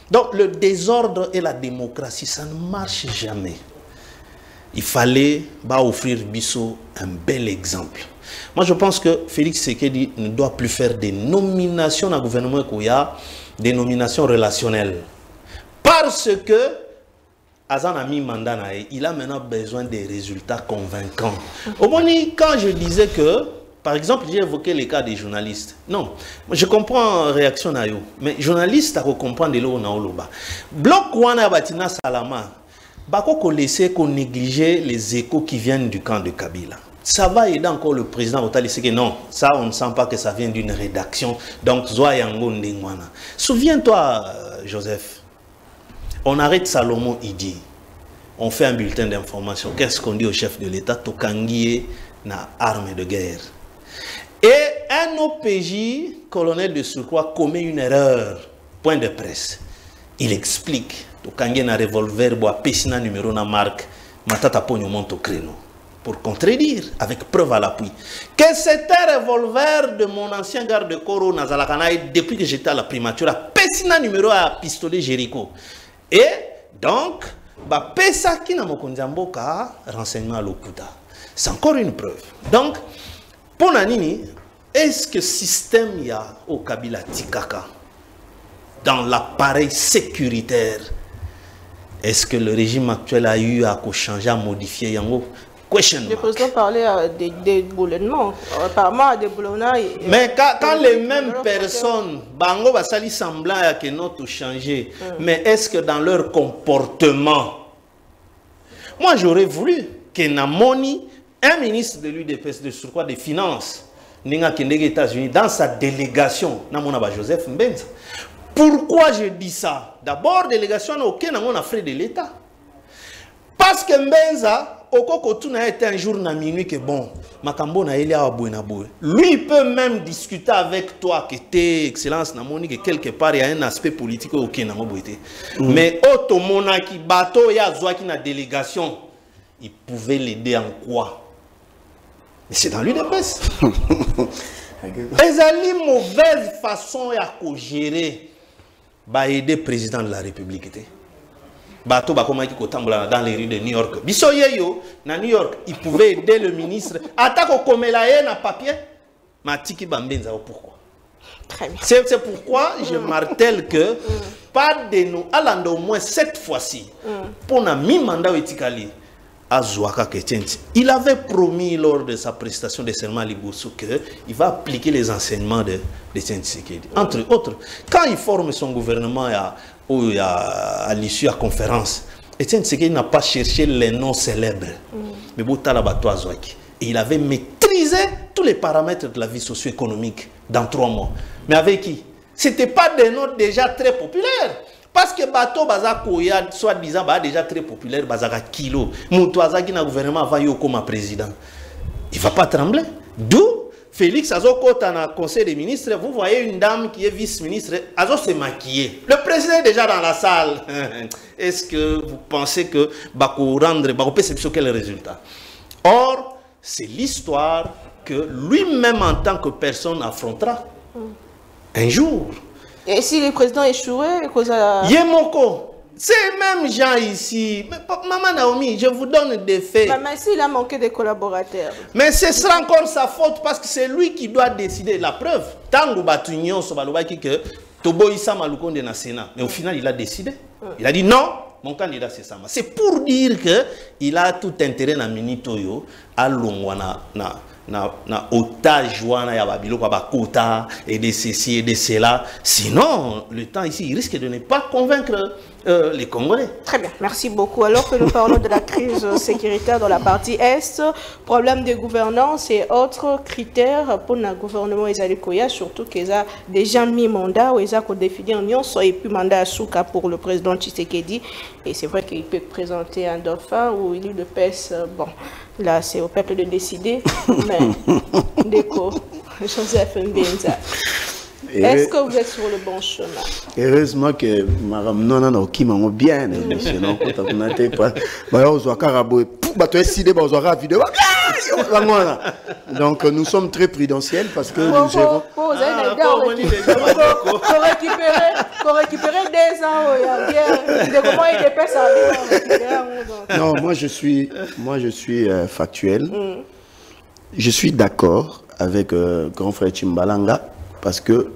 Donc le désordre et la démocratie, ça ne marche jamais. Il fallait offrir Bisso un bel exemple. Moi je pense que Félix Tshisekedi ne doit plus faire des nominations dans le gouvernement Kouya, des nominations relationnelles. Parce que Azan a mis mandat, il a maintenant besoin des résultats convaincants. Au moins, quand je disais que, par exemple, j'ai évoqué les cas des journalistes. Non, je comprends la réaction na yo, mais journaliste, à comprendre de l'eau na oloba. Bloc wana batina salama. Bako laisser qu'on négliger les échos qui viennent du camp de Kabila. Ça va aider encore le président Otali, c'est que non, ça on ne sent pas que ça vient d'une rédaction. Donc, souviens-toi, Joseph, on arrête Salomon Idi, on fait un bulletin d'information. Qu'est-ce qu'on dit au chef de l'État? Tokangie na arme de guerre. Et un OPJ, colonel de surcroît, commet une erreur. Point de presse. Il explique. Tokangie na revolver, boa pesina numéro na marque, matata pogno monte au créneau. Pour contredire, avec preuve à l'appui, que c'était un revolver de mon ancien garde-corps Nazalakanaï depuis que j'étais à la primature, à pesina numéro à pistolet Jéricho. Et donc, bah pesa qui n'a mokonzamboka renseignement à l'Okuta. C'est encore une preuve. Donc, pour Nanini, est-ce que système y a au Kabila Tikaka dans l'appareil sécuritaire? Est-ce que le régime actuel a eu à changer, à modifier Yango? Le président parlait des déboulonnements. Apparemment, des déboulonnements. Mais quand les mêmes personnes, Bango va sali semblant à que notre changé, mais est-ce que dans leur comportement, moi j'aurais voulu que Namoni, un ministre de l'UDPS de surcroît des Finances, Ninga Kendege États-Unis, dans sa délégation, Namona Joseph Mbenza. Pourquoi je dis ça? D'abord, délégation n'a aucun frais de l'État. Parce que Mbenza, Okokotuna était un jour na minuit que bon, Makambo na ele a boue. Lui il peut même discuter avec toi que t'es excellence na moni que quelque part il y a un aspect politique auquel na moboité. Mais Otomona qui bateau ya zoaki na délégation, il pouvait l'aider en quoi? Mais c'est dans l'UDPS. Ezali mauvaise façon ya ko gérer ba aider président de la République. Bateau dans les rues de New York. Bisoyeyo, na New York, il pouvait aider le ministre. Attaque au Komelaye na papier. Matiki Bambenza, pourquoi? C'est pourquoi je martèle que pas de nous, allant au moins cette fois-ci, pour na mi-mandat etikali, à Zouaka Ketenti, il avait promis lors de sa prestation de serment à Liboso qu'il va appliquer les enseignements de Tshisekedi. Entre autres, quand il forme son gouvernement à l'issue de la conférence, Etienne Tshisekedi n'a pas cherché les noms célèbres. Mais il avait maîtrisé tous les paramètres de la vie socio-économique dans 3 mois. Mais avec qui? Ce n'était pas des noms déjà très populaires. Parce que Bato Bazakoya, soi-disant, déjà très populaire, Bazaka Kilo, Moutouaza qui n'a gouvernement va y comme président. Il ne va pas trembler. D'où Félix Azoko dans le conseil des ministres, vous voyez une dame qui est vice-ministre, Azo s'est maquillée. Le président est déjà dans la salle. Est-ce que vous pensez que Bako rendre, Bako perception quel résultat? Or, c'est l'histoire que lui-même en tant que personne affrontera un jour. Et si le président échouait, Yemoko, c'est même gens ici. Mais, Maman Naomi, je vous donne des faits. Mais s'il a manqué de collaborateurs. Mais ce sera encore sa faute parce que c'est lui qui doit décider. La preuve, Tango Batunion, Sobalobaki, que Tobo Issa Maloukonde na Sénat. Mais au final, il a décidé. Il a dit non, mon candidat c'est Sama. C'est pour dire qu'il a tout intérêt à Minitoyo, à Longwana, na otage wana ya babilo kwa bakota et de ceci et de cela. Sinon, le temps ici, il risque de ne pas convaincre les Congolais. Très bien, merci beaucoup. Alors que nous parlons de la crise sécuritaire dans la partie Est, problème de gouvernance et autres critères pour le gouvernement Ezalikoya, surtout qu'ils ont déjà mis mandat ou ils ont défini en union, soit et puis mandat à Souka pour le président Tshisekedi. Et c'est vrai qu'il peut présenter un dauphin ou il le pèse. Bon, là c'est au peuple de décider. Mais, Déco, Joseph Mbenza. Est-ce que vous êtes sur le bon chemin? Heureusement que Madame Nona n'a aucun bien. Sinon, quand on a été pas. Donc, nous sommes très prudentiels parce que nous gérons. Pour récupérer des ans, de comment il dépêche ça. Non, moi je suis factuel. Je suis d'accord avec grand frère Chimbalanga. Parce que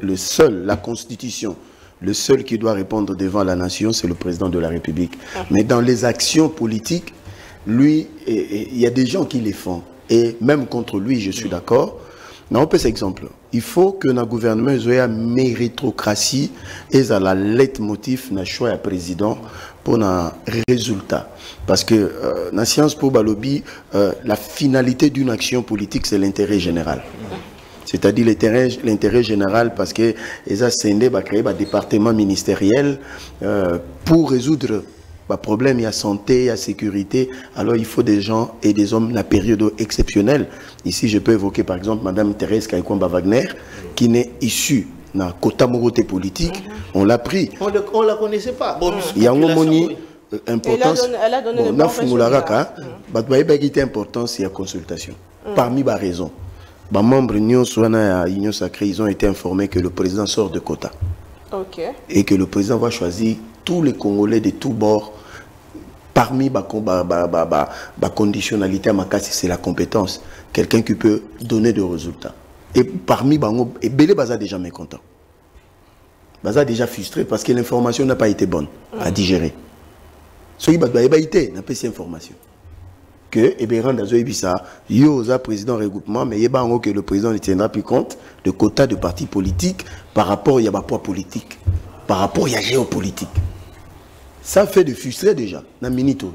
la Constitution, le seul qui doit répondre devant la nation, c'est le président de la République. Mais dans les actions politiques, lui, il y a des gens qui les font. Et même contre lui, je suis d'accord. Mais on peut cet exemple. Il faut que notre gouvernement ait une méritocratie et la leitmotiv na choix à président pour un résultat. Parce que la science pour Balobi, la finalité d'une action politique, c'est l'intérêt général. C'est-à-dire l'intérêt général, parce que les ACND va créer un département ministériel pour résoudre les problèmes, il y a santé, il y a sécurité. Alors il faut des gens et des hommes la période exceptionnelle. Ici, je peux évoquer par exemple Mme Thérèse Kaikwamba Wagner, qui n'est issue dans le quota moralité politique. On l'a pris. On ne la connaissait pas. Bon, il y a un moment importance. Elle a donné importance, il y a consultation. Parmi les raisons. Les membres de l'Union Sacrée, ils ont été informés que le président sort de quota. Et que le président va choisir tous les Congolais de tous bords. Parmi les conditionnalités, c'est la compétence. Quelqu'un qui peut donner des résultats. Et parmi les Bélé Baza déjà mécontent. Baza déjà frustré parce que l'information n'a pas été bonne à digérer. Ce qui a été, n'a pas cette information. Que Ebéran Dazo Ebissa, Yoza président regroupement, mais Yeba que le président ne tiendra plus compte de quotas de partis politiques par rapport à poids politique, par rapport à géopolitique. Ça fait de frustrer déjà, dans Minito.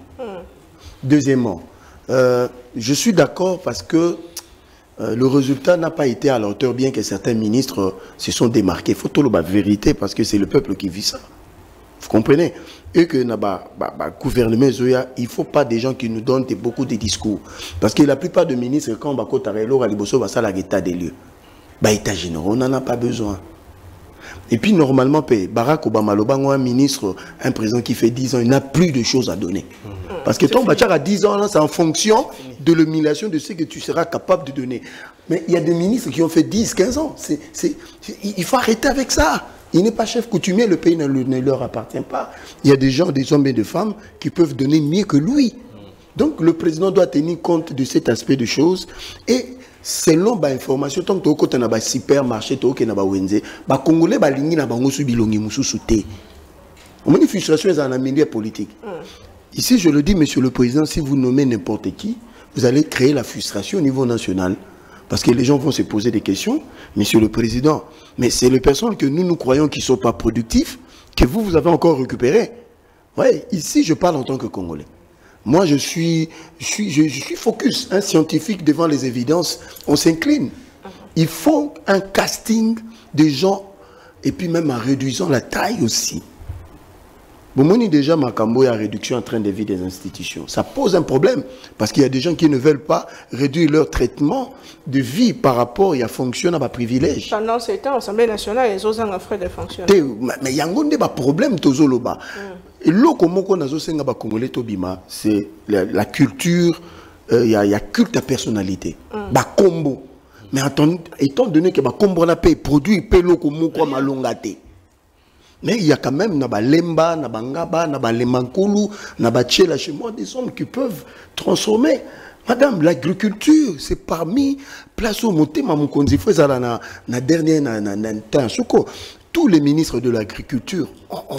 Deuxièmement, je suis d'accord parce que le résultat n'a pas été à la hauteur, bien que certains ministres se sont démarqués. Il faut tout le vérité parce que c'est le peuple qui vit ça. Vous comprenez? Et que le gouvernement, il ne faut pas des gens qui nous donnent beaucoup de discours. Parce que la plupart des ministres, quand on va à l'état des lieux, état généraux, on n'en a pas besoin. Et puis normalement, Barack Obama, un ministre, un président qui fait 10 ans, il n'a plus de choses à donner. Parce que ton bachar à 10 ans, c'est en fonction de l'humiliation de ce que tu seras capable de donner. Mais il y a des ministres qui ont fait 10, 15 ans. Il faut arrêter avec ça. Il n'est pas chef coutumier, le pays ne leur appartient pas. Il y a des gens, des hommes et des femmes qui peuvent donner mieux que lui. Donc le président doit tenir compte de cet aspect de choses. Et selon l'information, tant que tu as un supermarché, tu as un Wenze, les Congolais ont une frustration dans le milieu politique. Ici, je le dis, monsieur le président, si vous nommez n'importe qui, vous allez créer la frustration au niveau national. Parce que les gens vont se poser des questions. Monsieur le président, mais c'est les personnes que nous croyons qui ne sont pas productifs, que vous avez encore récupérées. Ouais, ici, je parle en tant que Congolais. Moi, je suis focus, un scientifique devant les évidences. On s'incline. Il faut un casting de gens, et puis même en réduisant la taille aussi. Bon, déjà, Makambo est en réduction en train de vie des institutions. Ça pose un problème, parce qu'il y a des gens qui ne veulent pas réduire leur traitement de vie par rapport à fonctionner à privilège. Pendant ce temps, l'Assemblée nationale, ils ont un frais de fonctionnement. Mais il y a un problème, Tozoloba. Et là, comment on a Congolais Tobima, c'est la culture, il y a culte à personnalité. Combo. Mais étant donné que Combo n'a pas produit, pelo comme quoi malongate. Mais il y a quand même Lemba, Ngaba, Lemankulu, Tchela chez moi, des hommes qui peuvent transformer. Madame, l'agriculture, c'est parmi place au monté, mon na dernier temps. Tous les ministres de l'agriculture ont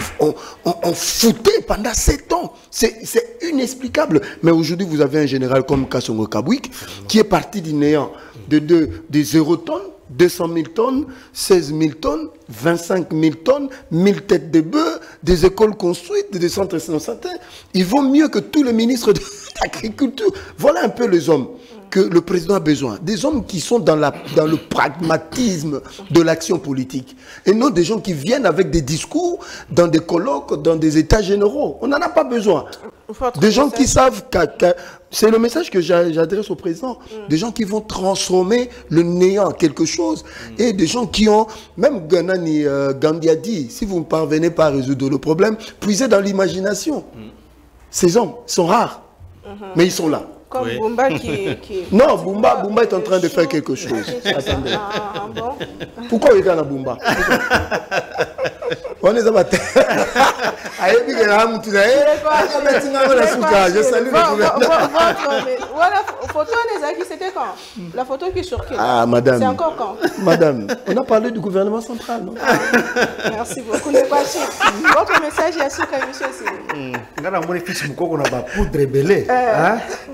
fouté pendant 7 ans. C'est inexplicable. Mais aujourd'hui, vous avez un général comme Kassongo Kabouik qui est parti du néant de 0 tonnes. 200 000 tonnes, 16 000 tonnes, 25 000 tonnes, 1000 têtes de bœufs, des écoles construites, des centres de santé. Ils vont mieux que tous les ministres de l'agriculture. Voilà un peu les hommes que le président a besoin. Des hommes qui sont dans le pragmatisme de l'action politique. Et non des gens qui viennent avec des discours dans des colloques, dans des états généraux. On n'en a pas besoin. Des gens qui savent c'est le message que j'adresse au président. Des gens qui vont transformer le néant en quelque chose. Et des gens qui ont, même Gandhi a dit, si vous ne parvenez pas à résoudre le problème, puisez dans l'imagination. Ces hommes sont rares, mais ils sont là. Comme Bumba qui... Non, Bumba est en train de faire quelque chose. Attendez. Bon. Pourquoi il est dans la Bumba? On est à ma tête. Je salue le gouvernement. Voilà, photo c'était quand? La photo qui circule. Ah, madame. C'est encore quand? Madame, on a parlé du gouvernement central, non? Merci beaucoup. Votre message est sur la émission.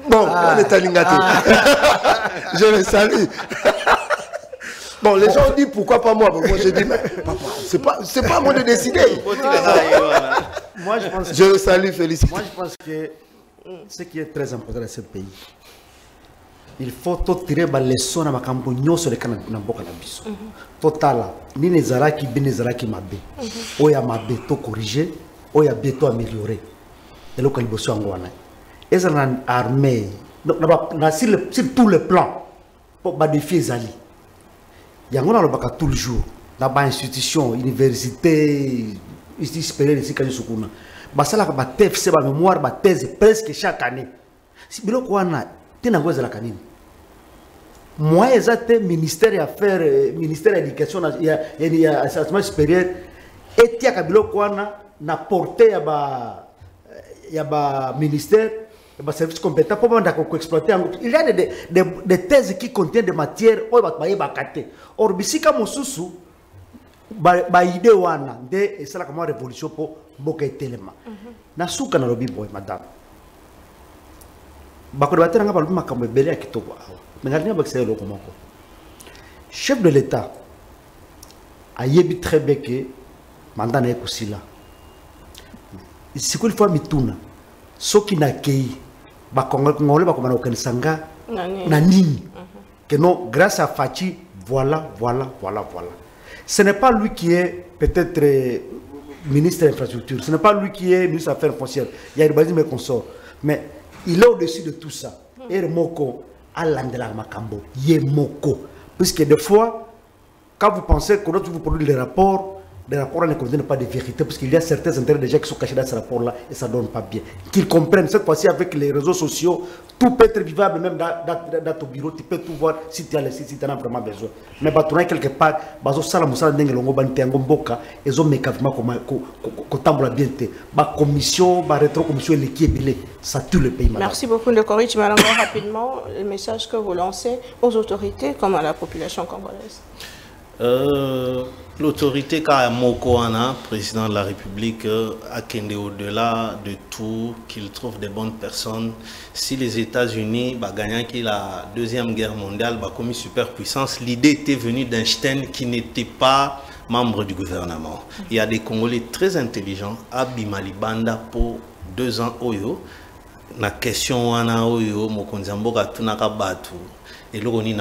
Bon, on est à Lingaté. Je le salue. Bon, les gens disent pourquoi pas moi. Moi, je dis, mais papa, c'est pas à moi de décider. Moi, je pense. Je salue, félicite. Moi, je pense que ce qui est très important dans ce pays, il faut tirer les leçons dans ma sur les canaux de Bokanabis. Total, ni les Zaraki, ni les Zaraki Mabé. Oya Mabé, to corriger, Oya Beto améliorer. Et le Calibosio Angwana. Et ça n'a armé, sur tous les plans, pour défier Zali. Il y a un baka tout le jour, dans les institutions, université, institut supérieur ici, quand je suis là. Basala ba TFC ba mémoire ba thèse presque chaque année. Si bilo kwana tena ngoza la kanini. Moi exacte ministère des affaires ministère de l'éducation il y a enseignement supérieur et tia kabilo kwana na porter ya ba ministère ba service compétent pour banda ko exploiter. Il y a des thèses qui contiennent des matières o ba kate. Or bisika mosusu ba idée wana de esala kama révolution pour boka etelema na suka na lobi boy madame bakoro batera nga balubi makambo ebele ya kitoko awa mengalinga bakisa eloko moko chef de l'état ayebi très bien que mandat na ekosila sikoli fois mituna soki na kei bakongole bakomana okanisa nga na nini que non grâce à Fachi voilà. Ce n'est pas lui qui est peut-être ministre de l'infrastructure, ce n'est pas lui qui est ministre des Affaires foncières. Il y a Urbanisme et consorts. Mais il est au-dessus de tout ça. Et le moko, Alandela Makambo, Yemoko. Puisque des fois, quand vous pensez qu'on doit vous produire les rapports ne contiennent pas de vérité, parce qu'il y a certains intérêts déjà qui sont cachés dans ce rapport-là et ça ne donne pas bien. Qu'ils comprennent, cette fois-ci avec les réseaux sociaux, tout peut être vivable, même dans ton bureau, tu peux tout voir si tu en as vraiment besoin. Mais tu as quelque part, ils ont mis bien commission, rétro-commission, ça tue le pays. Merci beaucoup, de Corrige. Mais rapidement, le message que vous lancez aux autorités comme à la population congolaise. L'autorité Mokoana, président de la République, a kende au-delà de tout, qu'il trouve des bonnes personnes. Si les États-Unis, gagnant la Deuxième Guerre mondiale, commis superpuissance, l'idée était venue d'Einstein qui n'était pas membre du gouvernement. Il y a des Congolais très intelligents, Abimali Banda pour 2 ans Oyo, la question wana Oyo, Mokonzamboka Tunaka Batu. Et voilà,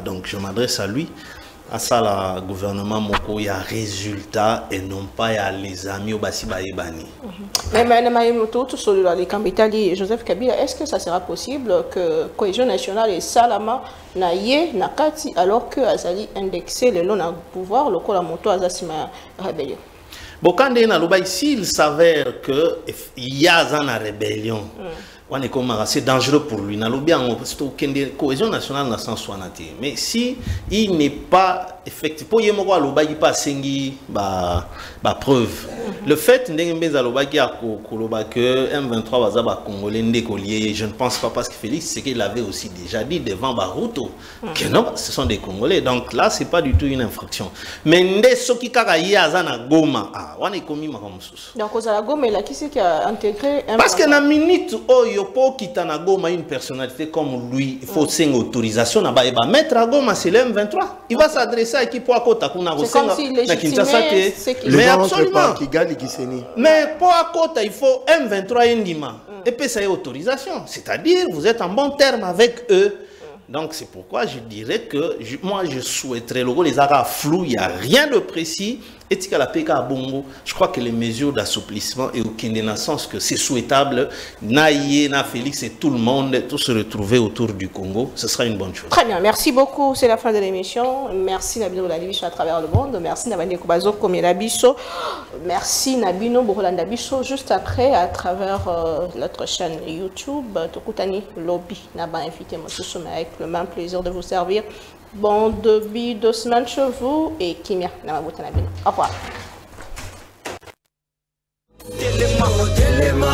donc je m'adresse à lui, à ça, le gouvernement Moko, il y a résultat et non pas il y a les amis au Basiba Ebani. Mais sur les Kambitali Joseph Kabila, est-ce que ça sera possible que Cohésion nationale et Salama Naye Nakati, alors que Azali indexé le long à pouvoir, le col à moto Azasima rébellion? Bon, quand il s'avère qu'il y a une rébellion, c'est dangereux pour lui. Cohésion nationale n'a sans soin. Mais si il n'est pas effectivement, il n'y a pas de preuve. Le fait que M23 Congolais, je ne pense pas parce que Félix, c'est qu'il avait aussi déjà dit devant Baruto que non, ce sont des Congolais. Donc là, ce n'est pas du tout une infraction. Mais ce qui est Goma, on est commis ma donc, Goma, qui c'est qui a intégré parce que dans la minute où il y a Goma une personnalité comme lui, il faut une autorisation. Maître à Goma, c'est le M23. Il va s'adresser à qui pour c'est comme s'il légitimait mais absolument. Mais pour il faut M23 Ndima. Et puis ça y est autorisation. C'est-à-dire, vous êtes en bon terme avec eux. Donc c'est pourquoi je dirais que moi je souhaiterais les arabes flous, il n'y a rien de précis. Et la PK à Bongo, je crois que les mesures d'assouplissement et au sens que c'est souhaitable, Naïe, Na Félix et tout le monde, tous se retrouver autour du Congo, ce sera une bonne chose. Très bien, merci beaucoup, c'est la fin de l'émission. Merci Nabino Lalibicho à travers le monde, merci Nabane Kubazo Komelabiso, merci Nabino Bourlandabiso, juste après à travers notre chaîne YouTube, Tokutani Lobby, Naba invité Mosusu, avec le même plaisir de vous servir. Bon début de semaine chez vous et Kimia Namabuta Nabino. Au revoir. Telema,